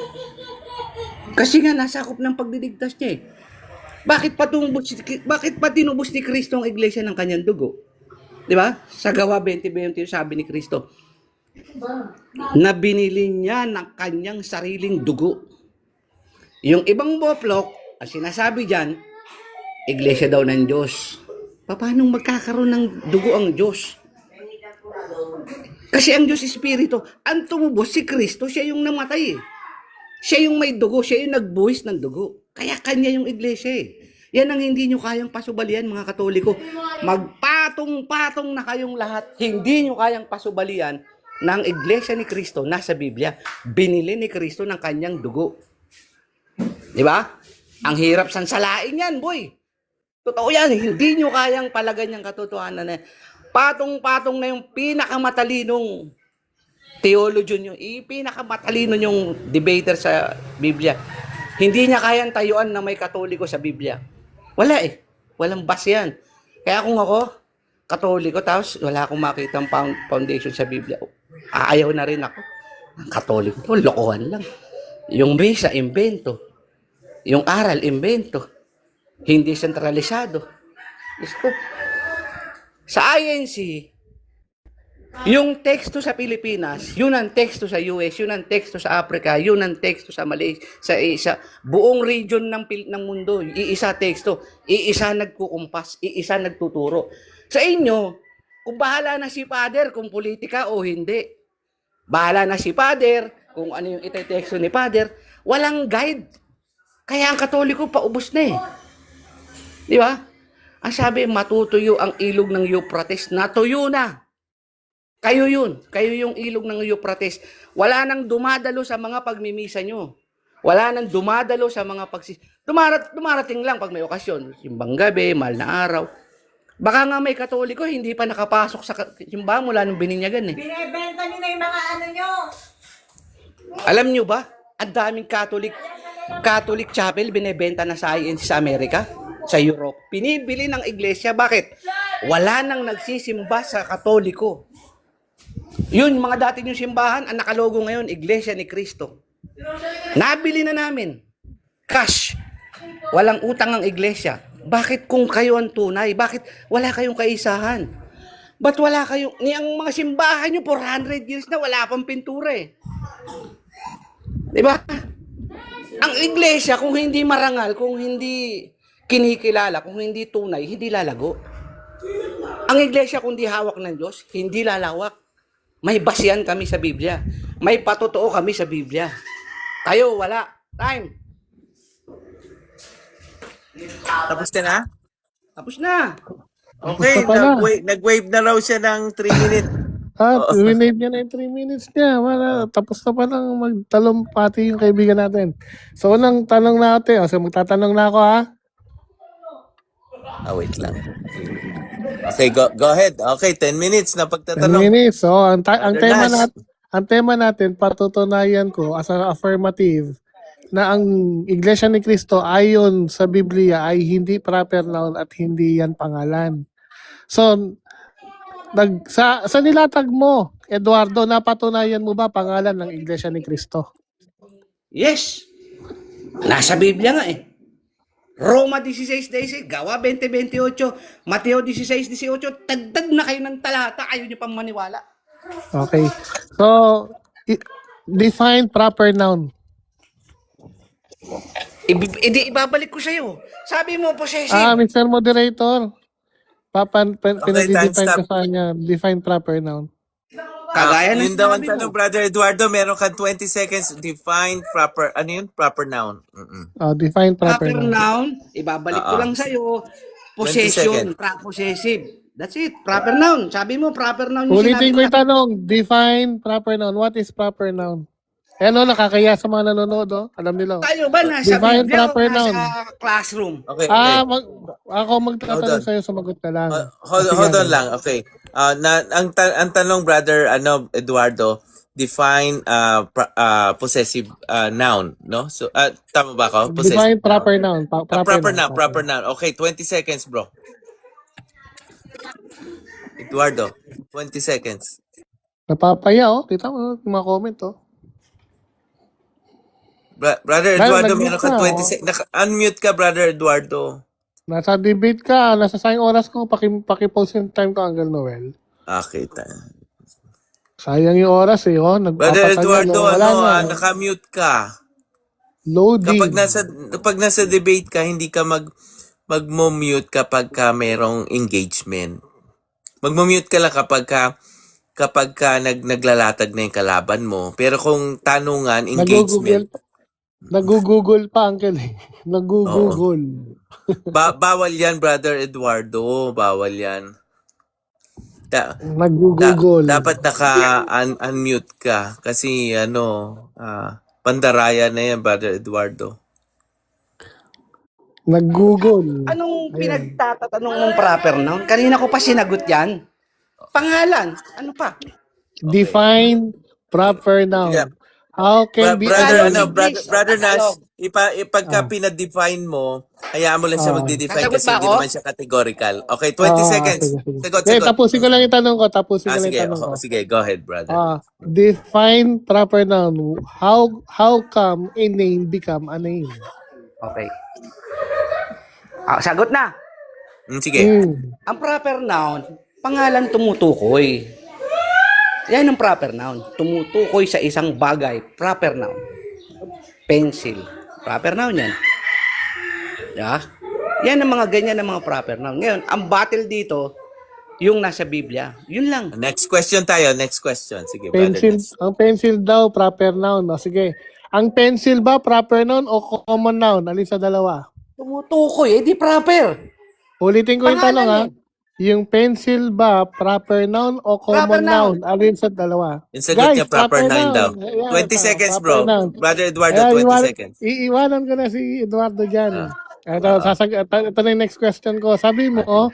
Kasi nga, nasakop ng pagdidigtas niya eh. Bakit pa tinubos ni Kristo ang iglesia ng kanyang dugo? Di ba? Sa Gawa 20:20 sabi ni Kristo, na binili niya ng kanyang sariling dugo. Yung ibang boplok, ang sinasabi dyan, iglesia daw ng Diyos. Paano magkakaroon ng dugo ang Diyos? Kasi ang Diyos Espiritu, ang tumubos si Kristo, siya yung namatay eh. Siya yung may dugo, siya yung nagbuhis ng dugo. Kaya kanya yung iglesia eh. Yan ang hindi nyo kayang pasubalian mga Katoliko. Magpatong-patong na kayong lahat. Hindi nyo kayang pasubalian na ang iglesia ni Kristo nasa Biblia. Binili ni Kristo ng kanyang dugo. Di ba? Ang hirap sansalain yan, boy. Totoo yan. Hindi nyo kayang palagan yung katotohanan na patong-patong na yung pinakamatalinong theologian nyo. Pinakamatalino yung debater sa Biblia. Hindi niya kayang tayuan na may Katoliko sa Biblia. Wala eh. Walang base yan. Kaya kung ako, Katoliko, tapos wala akong makitang foundation sa Biblia, ayaw na rin ako. Ang Katoliko to, lokohan lang. Yung misa, imbento. Yung aral, imbento. Hindi sentralisado. Gusto. Sa INC, yung teksto sa Pilipinas, yun ang teksto sa US, yun ang teksto sa Africa, yun ang teksto sa Malaysia, sa buong region ng mundo, iisa teksto, iisa nagkukumpas, iisa nagtuturo. Sa inyo, kung bahala na si Father kung politika o hindi. Bahala na si Father kung ano yung iteteksto ni Father, walang guide. Kaya ang Katoliko paubos na eh. Di ba? Ang sabi, matutuyo ang ilog ng Euphrates, natuyo na. Kayo yun. Kayo yung ilog ng Euphrates. Wala nang dumadalo sa mga pagmimisa nyo. Wala nang dumadalo sa mga dumarating lang pag may okasyon. Simbang gabi, mahal na araw. Baka nga may Katoliko, hindi pa nakapasok sa simbahan mula nung bininyagan eh. Binibenta nyo na yung mga ano nyo. Alam nyo ba? Ang daming Catholic chapel binibenta na sa INC sa Amerika, sa Europe. Pinibili ng iglesia. Bakit? Wala nang nagsisimba sa Katoliko. Yun, mga dati yung simbahan, ang nakalogo ngayon, Iglesia ni Cristo. Nabili na namin. Cash. Walang utang ang iglesia. Bakit kung kayo ang tunay? Bakit wala kayong kaisahan? Ba't wala kayong... Ang mga simbahan nyo, 400 years na, wala pang pintura eh. Diba? Ang iglesia, kung hindi marangal, kung hindi kinikilala, kung hindi tunay, hindi lalago. Ang iglesia, kung di hawak ng Diyos, hindi lalawak. May basihan kami sa Biblia. May patotoo kami sa Biblia. Tayo, wala. Time. Tapos ka na? Tapos na. Okay, Tapos na pala. nag-wave na raw siya ng 3 minutes. Winave niya na yung 3 minutes niya. Tapos na pa lang magtalumpati yung kaibigan natin. So, unang tanong natin. So, magtatanong na ako ha. Wait lang. Okay, go ahead. Okay, 10 minutes na 10 pagtatanong. minutes. So, ang tema Nash. natin, patutunayan ko as a affirmative na ang Iglesia ni Cristo ayon sa Biblia ay hindi proper noun at hindi yan pangalan. So, sa nilatag mo, Eduardo, napatunayan mo ba pangalan ng Iglesia ni Cristo? Yes. Nasa Biblia nga eh. Roma 16:16, Gawa 20:28, Mateo 16:18, tagdag na kayo ng talata, ayaw nyo pang maniwala. Okay. So, define proper noun. Ibabalik ko sa'yo. Sabi mo, possessive. Mr. Moderator, pinag-define time ko stop. sa kanya, define proper noun. Kagaya ng Yun daw ang sinabi mo. tanong, Brother Eduardo, meron kang 20 seconds. Define proper, ano yun? Proper noun. Define proper Proper noun. noun, ibabalik ko lang sa'yo. 20 Possession, seconds. possessive. That's it. Proper noun. Sabi mo, proper noun yung Ulitin ko sinabi yung tanong, define proper noun. What is proper noun? Nakakaya sa mga nanonood, Alam nila. Tayo ba nasa Define Biblia o proper nasa noun. classroom? Okay. Ako magtatanong Hold on. sa'yo, sumagot ka lang. Hold on lang. Okay. Ang tanong, Brother Eduardo, define possessive noun, no? So tama ba ako? Define proper noun. Proper noun. Okay, 20 seconds, bro. Eduardo, 20 seconds. Napapaya, Kita mo, yung mga comment, Brother Well, Eduardo, nag-mute meron ka ka, 20 seconds. Unmute ka, Brother Eduardo. Nasa debate ka, nasa sayang oras ko, paki-pause yung time ko, Uncle Noel. Okay, Sayang yung oras Brother Eduardo, Wala na. naka-mute ka. Loading. Kapag nasa debate ka, hindi ka mag-mute kapag ka merong engagement. Mag-mute ka lang kapag ka naglalatag na yung kalaban mo. Pero kung tanungan, engagement, Nag-google pa, Uncle. Nag-google. bawal yan, Brother Eduardo. Bawal yan. Nag-google. Dapat naka-unmute ka. Kasi, pandaraya na yan, Brother Eduardo. Nag-google. Anong pinagtatatanong mong proper noun? Kanina ko pa sinagot yan. Pangalan. Ano pa? Define proper noun. Yeah. How can be... Brother Nash, pagka pinadefine mo, hayaan mo lang siya magde-define Sasagot kasi ba hindi ako? naman siya categorical. Okay, 20 seconds. Sige. Sagot. Tapusin ko lang yung tanong ko. Sige, go ahead, brother. Define proper noun. How come a name become a name? Okay. Sagot na. Sige. Ang proper noun, pangalan tumutukoy. Yan ang proper noun. Tumutukoy sa isang bagay. Proper noun. Pencil. Proper noun yan. Yeah? Yan ang mga ganyan ng mga proper noun. Ngayon, ang battle dito, yung nasa Biblia. Yun lang. Next question tayo. Sige, brother Pencil. Nash. Ang pencil daw, proper noun. Sige. Ang pencil ba, proper noun o common noun? Alin sa dalawa? Tumutukoy. Di proper. Ulitin ko yung tanong, Pangalan Yung pencil ba, proper noun o common Proper noun. noun? Alin sa dalawa? Yung sagot niya, proper noun daw. Ayan, 20 seconds, proper bro. noun. Brother Eduardo, Ayan, 20 seconds. Iiwanan ko na si Eduardo dyan. Ito na yung next question ko. Sabi mo,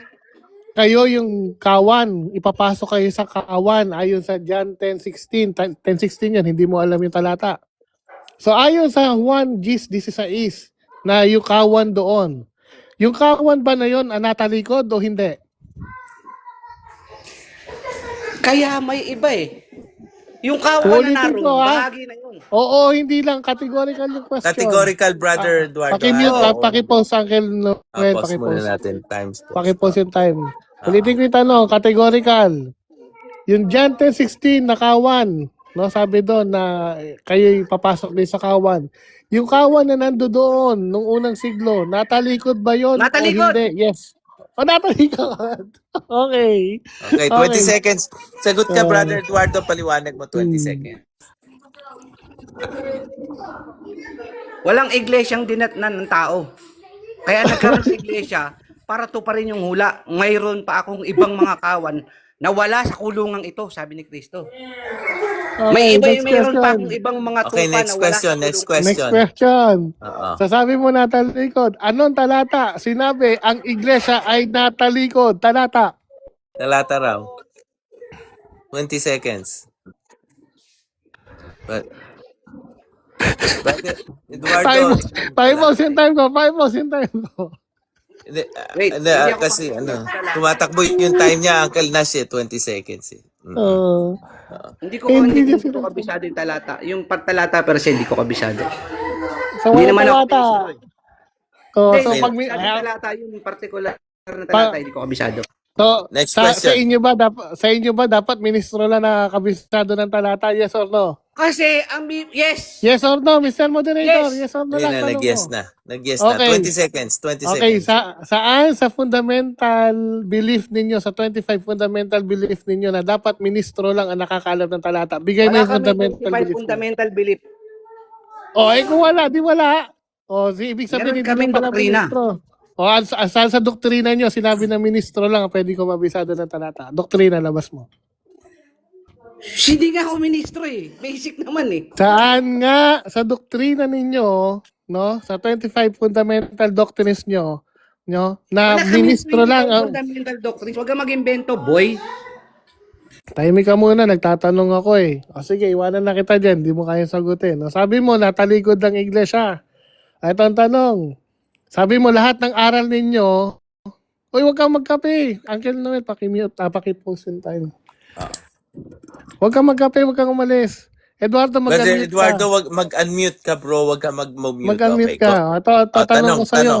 kayo yung kawan, ipapasok kayo sa kawan ayon sa John 10:16. 10:16 yan, hindi mo alam yung talata. So ayon sa Juan 10:16 na yung kawan doon. Yung kawan ba na yun, natalikod o hindi? Kaya may iba eh. Yung kawan na Ulitin naroon, ko, ha? bahagi na yun. Oo, hindi lang. Categorical yung question. Categorical, Brother Eduardo. Pakimute, Oo. pakipause, Uncle Noel. Pause muna Pakipause. natin. Times pause. Pakipause yung time. Ulitin ko yung tanong, categorical. Yung John 10:16 na kawan, no, sabi doon na kayo papasok din sa kawan. Yung kawan na nando doon nung unang siglo, natalikod ba yon Natalikod. o hindi? Yes. O natalikod. Okay. Okay, 20 seconds. Sagot ka, Brother Eduardo. Paliwanag mo 20 seconds. Walang iglesyang dinatnan ng tao. Kaya nagkaroon sa iglesia para tuparin yung hula. Mayroon pa akong ibang mga kawan na wala sa kulungang ito, sabi ni Kristo. May mayroon pa akong ibang mga tupa Okay, next na wala question. sa Next kulungang. Next question. question. Oo. Sasabi mo natalikod. Anong talata? Sinabi, ang iglesia ay natalikod. Talata. Talata raw. 20 seconds. But, Brother Eduardo. Time yung time ko. Yung time ko. Hindi, Wait, hindi, hindi ako kasi tumatakbo yung time niya, Uncle Nash, 20 seconds eh. Hindi ko kabisado yung talata. Yung talata pero hindi ko kabisado. So, Hindi wala naman ako talata. Hindi, So, hindi pag ko kabisado yung talata, yung particular na talata, hindi ko kabisado. So, Next sa question. inyo ba dapat ministro lang nakakabisado ng talata? Yes or no? Kasi, yes! Yes or no, Mr. Moderator? Yes. Yes or no Hindi lang na, tanong nag-yes mo. na. Nag-yes Okay. na. 20 seconds. 20 Okay, seconds. saan sa fundamental belief ninyo, sa 25 fundamental belief ninyo na dapat ministro lang ang nakakaalam ng talata? Bigay mo Wala yung kami fundamental 25 belief. fundamental belief. Kung wala, di wala. Ibig sabihin, Meron hindi kaming lang pala doktrina. ministro. Saan sa doktrina nyo, sinabi na ministro lang, pwede ko mabisado ng talata. Doktrina, labas mo. Hindi nga ako ministro eh. Basic naman eh. Saan nga sa doktrina ninyo, no, sa 25 fundamental doctrines nyo, na Wala kami ministro lang ang... fundamental doctrines. Huwag kang mag-invento, boy. Tahimik ka muna, nagtatanong ako eh. Sige, iwanan na kita dyan, di mo kaya sagutin. Sabi mo, natalikod ng iglesia. Ito ang tanong. Sabi mo, lahat ng aral ninyo, huwag kang magkape. Uncle Noel, pakimute, pakipause yung time. Huwag kang magkape, huwag kang umalis. Eduardo, Brother mag-unmute Eduardo, ka. wag mag-unmute ka, bro. Wag ka mag-mute. Mag-unmute Okay, ka. Ito, tanong ko sa'yo.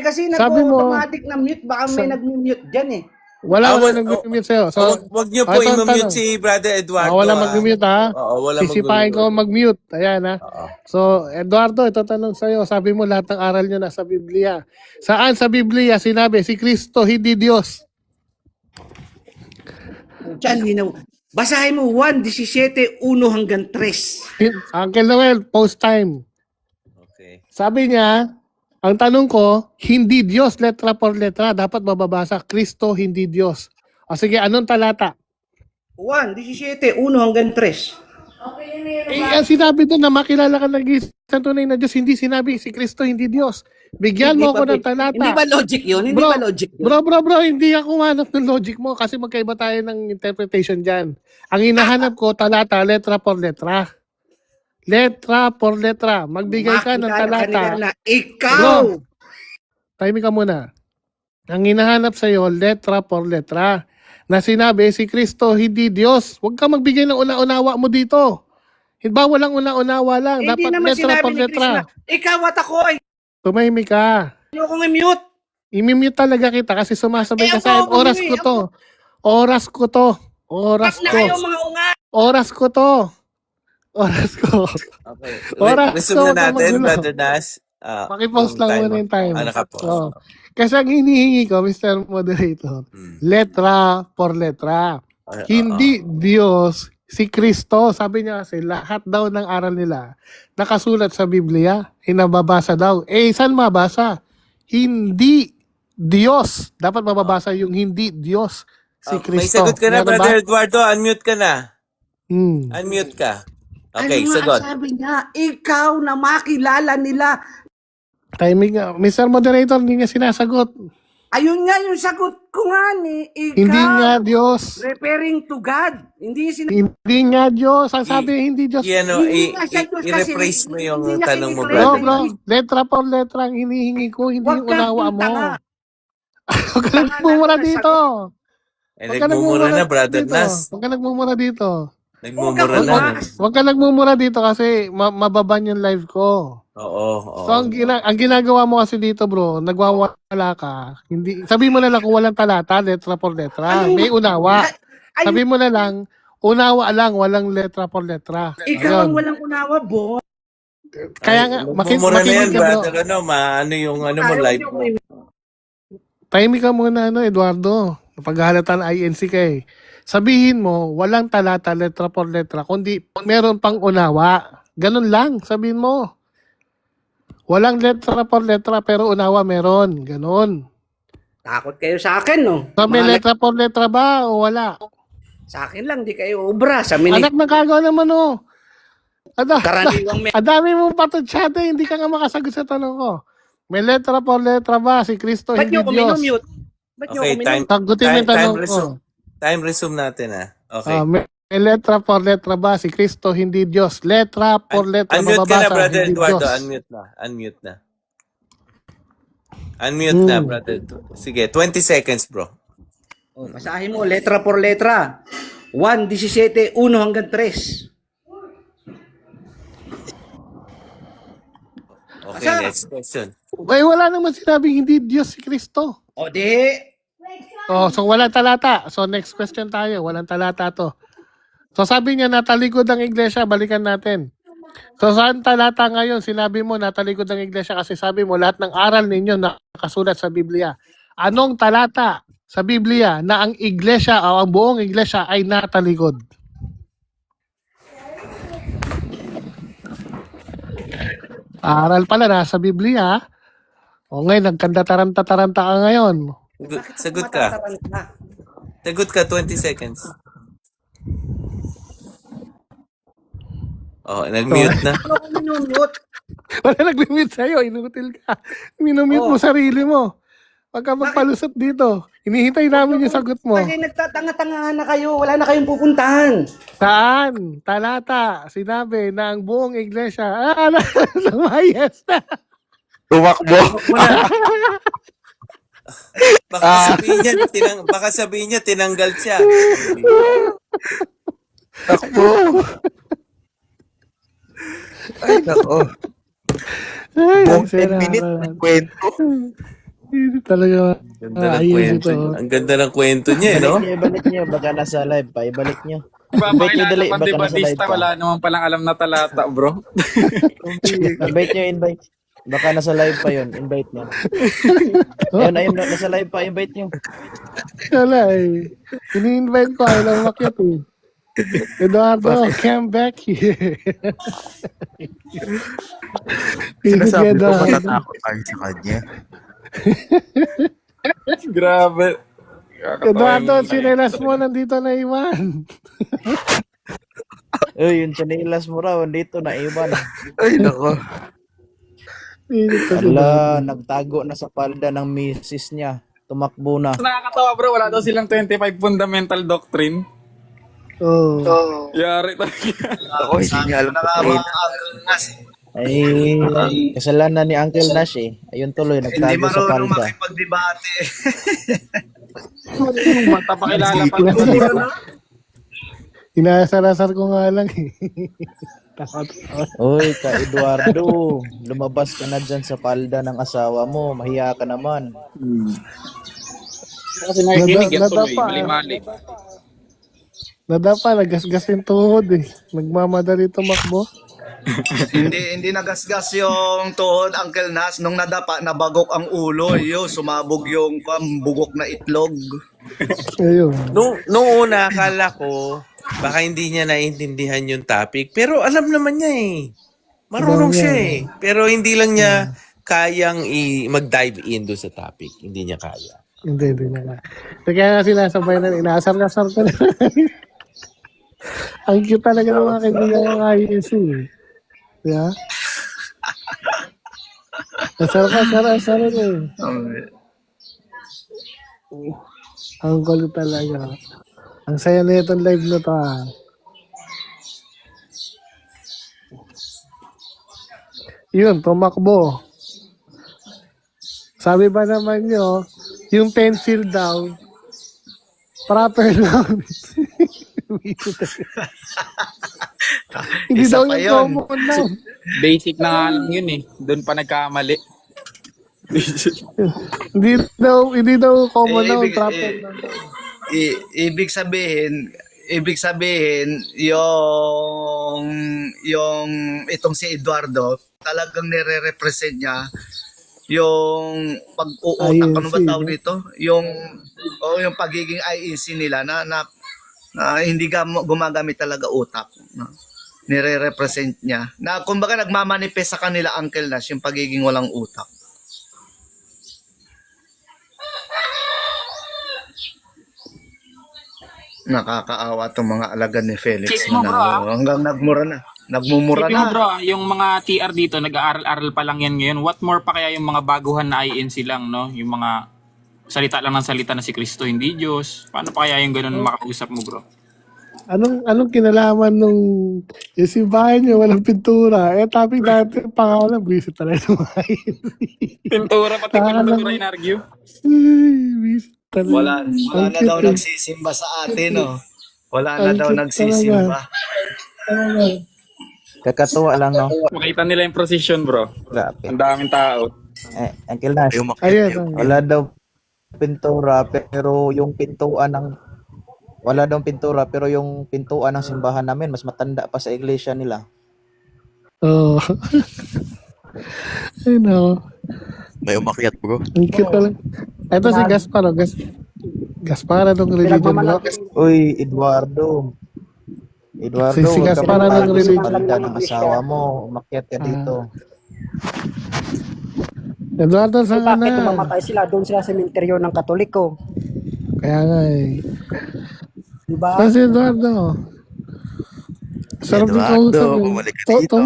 Kasi Sabi mo- nag-automatic na mute. Baka may nag-mute dyan eh. Wala wag- nag-mute sa'yo. So, wag niyo po ito ang i-mute tanong. si Brother Eduardo. Wala mag-mute ha. Oo, wala Sisipahin ko mag-mute. Ayan ha. Oo. So, Eduardo, ito tanong sa'yo. Sabi mo lahat ng aral nyo nasa Biblia. Saan sa Biblia sinabi si Kristo hindi Diyos? Diyan, linaw. Basahin mo 1:17, 1 hanggang 3. Uncle Noel, post time. Okay. Sabi niya, ang tanong ko, hindi Diyos, letra por letra. Dapat mababasa, Kristo hindi Diyos. O sige, anong talata? 1:17, 1 hanggang 3. Ang sinabi doon na makilala ka ng isang tunay na Diyos, hindi sinabi si Kristo hindi Diyos. Bigyan mo ako ng talata. Hindi ba logic yun? Hindi ba logic yun? Bro, hindi ako hanap ng logic mo kasi magkaiba tayo ng interpretation dyan. Ang hinahanap ko, talata, letra por letra. Letra por letra. Magbigay ka ng talata. Na ikaw! Timing ka muna. Ang hinahanap sa'yo, letra por letra. Na sinabi, si Kristo hindi Diyos. Huwag ka magbigay ng una-unawa mo dito. Ba walang una-unawa lang. Hindi Dapat naman letra sinabi por ni Chris letra. na, ikaw at ako ay Tumahimik ka. ayokong i-mute. I-mute talaga kita kasi sumasabay ka ako, sa akin. Oras ako, ko to. Oras ko to. Oras Na ko. kayo mga unga. Oras ko to. Oras ko. Okay. Oras Resume ko, na natin, magulo. Brother Nash. Pakipost lang muna yung time. Nakapause. Oo. Kasi ang hinihingi ko, Mr. Moderator, letra por letra. Hindi Diyos si Kristo. Sabi niya kasi lahat daw ng aral nila nakasulat sa Biblia. Nababasa daw. Saan mabasa? Hindi Diyos. Dapat mababasa yung hindi Diyos si May Kristo. sagot ka na, Meron ba? Brother Eduardo. Unmute ka na. Hmm. Unmute ka. Okay, ano sagot. nga sabi niya? Ikaw na makilala nila. Timing nga. Mr. Moderator, hindi niya sinasagot. Ayun nga yung sagot ko nga ni ikaw. Hindi nga Diyos. Referring to God. Hindi Hindi nga Diyos. Ang sabi hindi Diyos. Hindi nga siya Diyos kasi i-rephrase mo yung hindi niya tanong mo, kiniklaim. Bro, letra por letra ang hinihingi ko, hindi Huwag yung kang unawa mo. tanga. Huwag ka nagmumura dito. Huwag ka Nagmumura na, Brother dito. Nas. Huwag ka nagmumura dito. Nagmumura lang. Huwag ka nagmumura dito kasi mababan yung live ko. Oo, oo. So, ang ginagawa mo kasi dito, bro, nagwawala ka. Hindi, sabi mo na lang kung walang talata, letra por letra. May unawa. Sabi mo na lang, unawa lang, walang letra por letra. Ikaw ang Ayun. walang unawa, boy. Kaya nga, Nagmumura na yan, makinig ka, bro. brother. Maano yung mo, live mo. Tahimik ka muna, Eduardo. Paghahalata ng INC ka eh. Sabihin mo, walang talata, letra por letra, kundi meron pang unawa. Ganun lang, sabihin mo. Walang letra por letra, pero unawa meron. Ganun. Takot kayo sa akin, no? So, may letra por letra ba o wala? Sa akin lang, di kayo obra. Sa Anak ng kagawa naman, oh. Karaniwang Adami mong patutsada, hindi ka nga makasagot sa tanong ko. May letra por letra ba si Kristo, Ba't hindi nyo ko Diyos? minumute? Ba't nyo ko Okay, minumute? Sagutin mo yung tanong ko. Time resume natin, Okay. May letra por letra ba si Kristo, hindi Diyos? Letra por letra, Unmute ka na, mababasa, brother hindi Eduardo. Diyos. Unmute na, brother. Sige, 20 seconds, bro. Oh, basahin mo, letra por letra. 1:17, 1 hanggang 3. Okay, Basa. next question. Ay, wala naman sinabing hindi Diyos si Kristo. O di, Oh, so walang talata. So next question tayo, walang talata to. So sabi niya natalikod ang iglesia, balikan natin. So saan talata ngayon? Sinabi mo natalikod ang iglesia kasi sabi mo lahat ng aral ninyo nakasulat sa Biblia. Anong talata sa Biblia na ang iglesia o ang buong iglesia ay natalikod? Aral pala nasa Biblia. O ngayon, nagkanda-taranta-taranta ka ngayon. Sagot ka. Sagot ka, 20 seconds. Oh, nag-mute na. ano ko minumute? Wala nag-mute sa'yo, inutil ka. Minumute mo sarili mo. Pagka magpalusot dito, hinihintay namin yung sagot mo. Kasi nagtatanga-tanga na kayo, wala na kayong pupuntahan. Saan? Talata, sinabi na ang buong iglesia, lumayas na. Tumakbo. Baka sabihin niya, tinanggal siya. Takbo. Ay, nako. Ay, Buong sira 10 minutes ka. ng kwento. Hindi talaga. Ganda ng kwento. Ang ganda ng kwento niya, no? Ibalik niyo, baka nasa live pa. Ibalik niyo. Papakilala pang debatista, wala naman palang alam na talata, bro. Invite niyo, invite. Baka nasa live pa yun. Invite niyo. Ayun, nasa live pa. Invite niyo. Wala eh. Ini-invite ko, ayaw makyat eh. Eduardo, come back here. Sinasabi ko, Eduardo. matatakot tayo sa kanya. Grabe. Eduardo, sinelas mo nandito na iwan. Uy, yung chanilas mo raw, dito na iwan. Ay, nako. Ala, nagtago na sa palda ng misis niya. Tumakbo na. Nakakatawa, bro. Wala daw silang 25 fundamental doctrine. Oh. Yari talaga. Ako, hindi niya alam kung Ay, kasalanan ni Uncle Nash eh. Ayun tuloy, hindi nagtago sa marunong palda. makipagdebate. Matapakilala pa na. Inasar-asar ko nga lang eh. Uy, ka Eduardo, lumabas ka na dyan sa palda ng asawa mo. Mahiya ka naman. Kasi nakikinig yan tuloy. Nadapa, Mali-mali. Nadapa, nagasgas yung tuhod eh. Nagmamadali tumakbo. hindi nagasgas yung tuhod, Uncle Nas. Nung nadapa, nabagok ang ulo. Yo, sumabog yung bugok na itlog. Ayun. Nung una, akala ko, baka hindi niya naiintindihan yung topic. Pero alam naman niya eh. Marunong siya eh. Pero hindi lang niya kayang mag-dive in doon sa topic. Hindi niya kaya. Hindi na. Kaya nga sinasabay na, inaasar-asar ko na. Ang cute talaga ng mga kaibigan ng IEC. Yeah? Asar eh. Ang kulit talaga. Ang saya na itong live na to ah. Yun, tumakbo. Sabi ba naman nyo, yung pencil daw, proper lang. Hindi Isa daw pa yung yun. common lang. Basic na nga lang yun eh. Doon pa nagkamali. Hindi daw common lang. ibig, Trapper eh, lang. ibig sabihin yung itong si Eduardo talagang nire-represent niya yung pag-uutak, ano ba INC, tawag no? dito? Yung pagiging INC nila na hindi gumagamit talaga utak. No? Nire-represent niya. Na kumbaga nagmamanifest sa kanila, Uncle Nash, yung pagiging walang utak. Nakakaawa tong mga alagad ni Felix Check mo, bro, Manalo. Hanggang nagmumura Isipin mo na. bro, yung mga TR dito, nag-aaral-aral pa lang yan ngayon. What more pa kaya yung mga baguhan na INC lang, no? Yung mga salita lang ng salita na si Kristo, hindi Diyos. Paano pa kaya yung ganun makausap mo, bro? Anong kinalaman nung yung simbahan niyo walang pintura? Topic natin, pangalan, visit talaga ng mga INC. Pintura, pati pintura in-argue. Visit talaga. Wala Ang na daw cute, eh. nagsisimba sa atin, no? Wala na Ang daw cute nagsisimba. Kakatuwa lang, no? Makita nila yung procession, bro. Grabe. Ang daming tao. Uncle Nash, Ayan. wala daw pintura, pero yung pintuan ng wala daw pintura, pero yung pintuan ng simbahan namin mas matanda pa sa iglesia nila. Oh. I know. May umakyat, bro. Ang cute lang. Ito si Gaspar. Gaspar, anong religion mo? Uy, Eduardo, Si huwag ka Gaspar, anong magbago sa religion? palda ng asawa mo. Umakyat ka dito. Eduardo, saan ka Bakit na? mamatay sila? Doon sila sa sementeryo ng Katoliko. Kaya nga eh. Diba? Saan si Eduardo? Sarap din Eduardo, kausap eh. bumalik ka dito.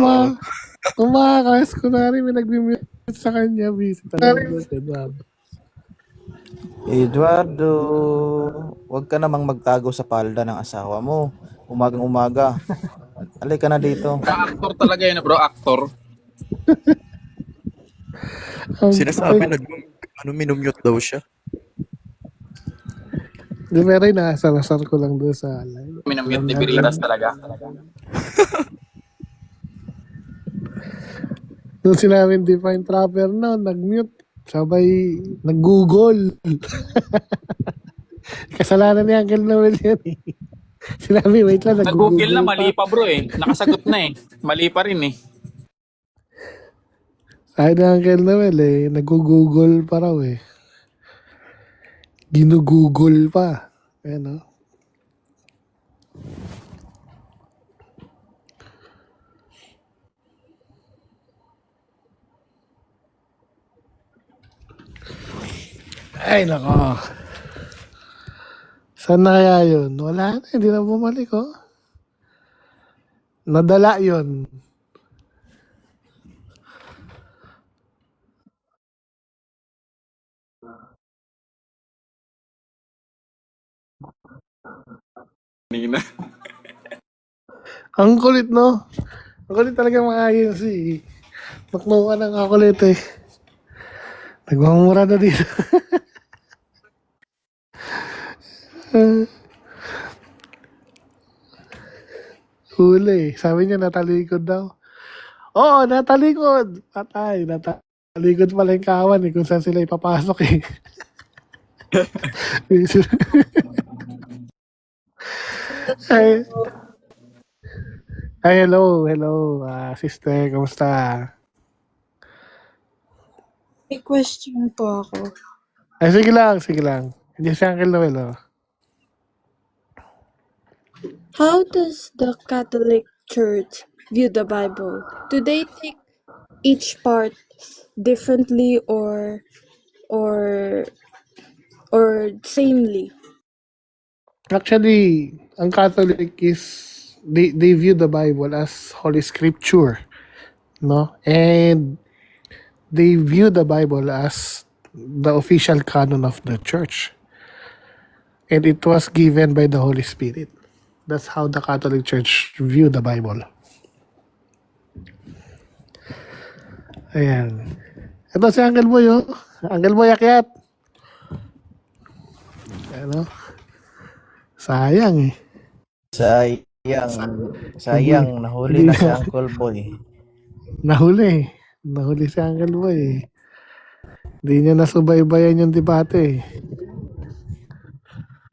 Tumakas ko na rin, may nag-mute sa kanya. Busy talaga si Eduardo. Eduardo, huwag ka namang magtago sa palda ng asawa mo. Umagang umaga. Alay ka na dito. Actor talaga yun, bro. Actor. Sinasabi, minumute daw siya. Di ba rin, nakasarasar ko lang doon sa live. Minamute ni Biritas talaga. Nung sinabing Divine Trapper na, nag-mute. Sabay, nag-google. Kasalanan ni Uncle Noel yan eh. Sinabi, wait lang, Nag-google na, mali pa bro eh. Nakasagot na eh. Mali pa rin eh. Sabi ni Uncle Noel eh, nag-google pa raw eh. Ginugugol pa. Ayan o. Ay, nako. Saan na kaya yun? Wala na, hindi na bumalik, oh. Nadala yun. Nina. Ang kulit, no? Ang kulit talaga mga INC. Naknuha ng kakulit, eh. Nagmamura na dito. Huli. Sabi niya, natalikod daw. Oo, natalikod. Patay, natalikod pala yung kawan eh, kung saan sila ipapasok eh. Ay, hello. Sister, kamusta? May question po ako. Ay, sige lang. Hindi si Uncle Noel, oh. How does the Catholic Church view the Bible? Do they take each part differently or samely? Actually, ang Catholic is, they view the Bible as Holy Scripture, no? And they view the Bible as the official canon of the church. And it was given by the Holy Spirit. That's how the Catholic Church view the Bible. Ayan. Ito si Uncle Boy, oh. Uncle Boy, akyat. Ano? Sayang eh. Sayang, nahuli na si Uncle Boy. Nahuli. Nahuli si Uncle Boy. Hindi niya nasubaybayan yung debate.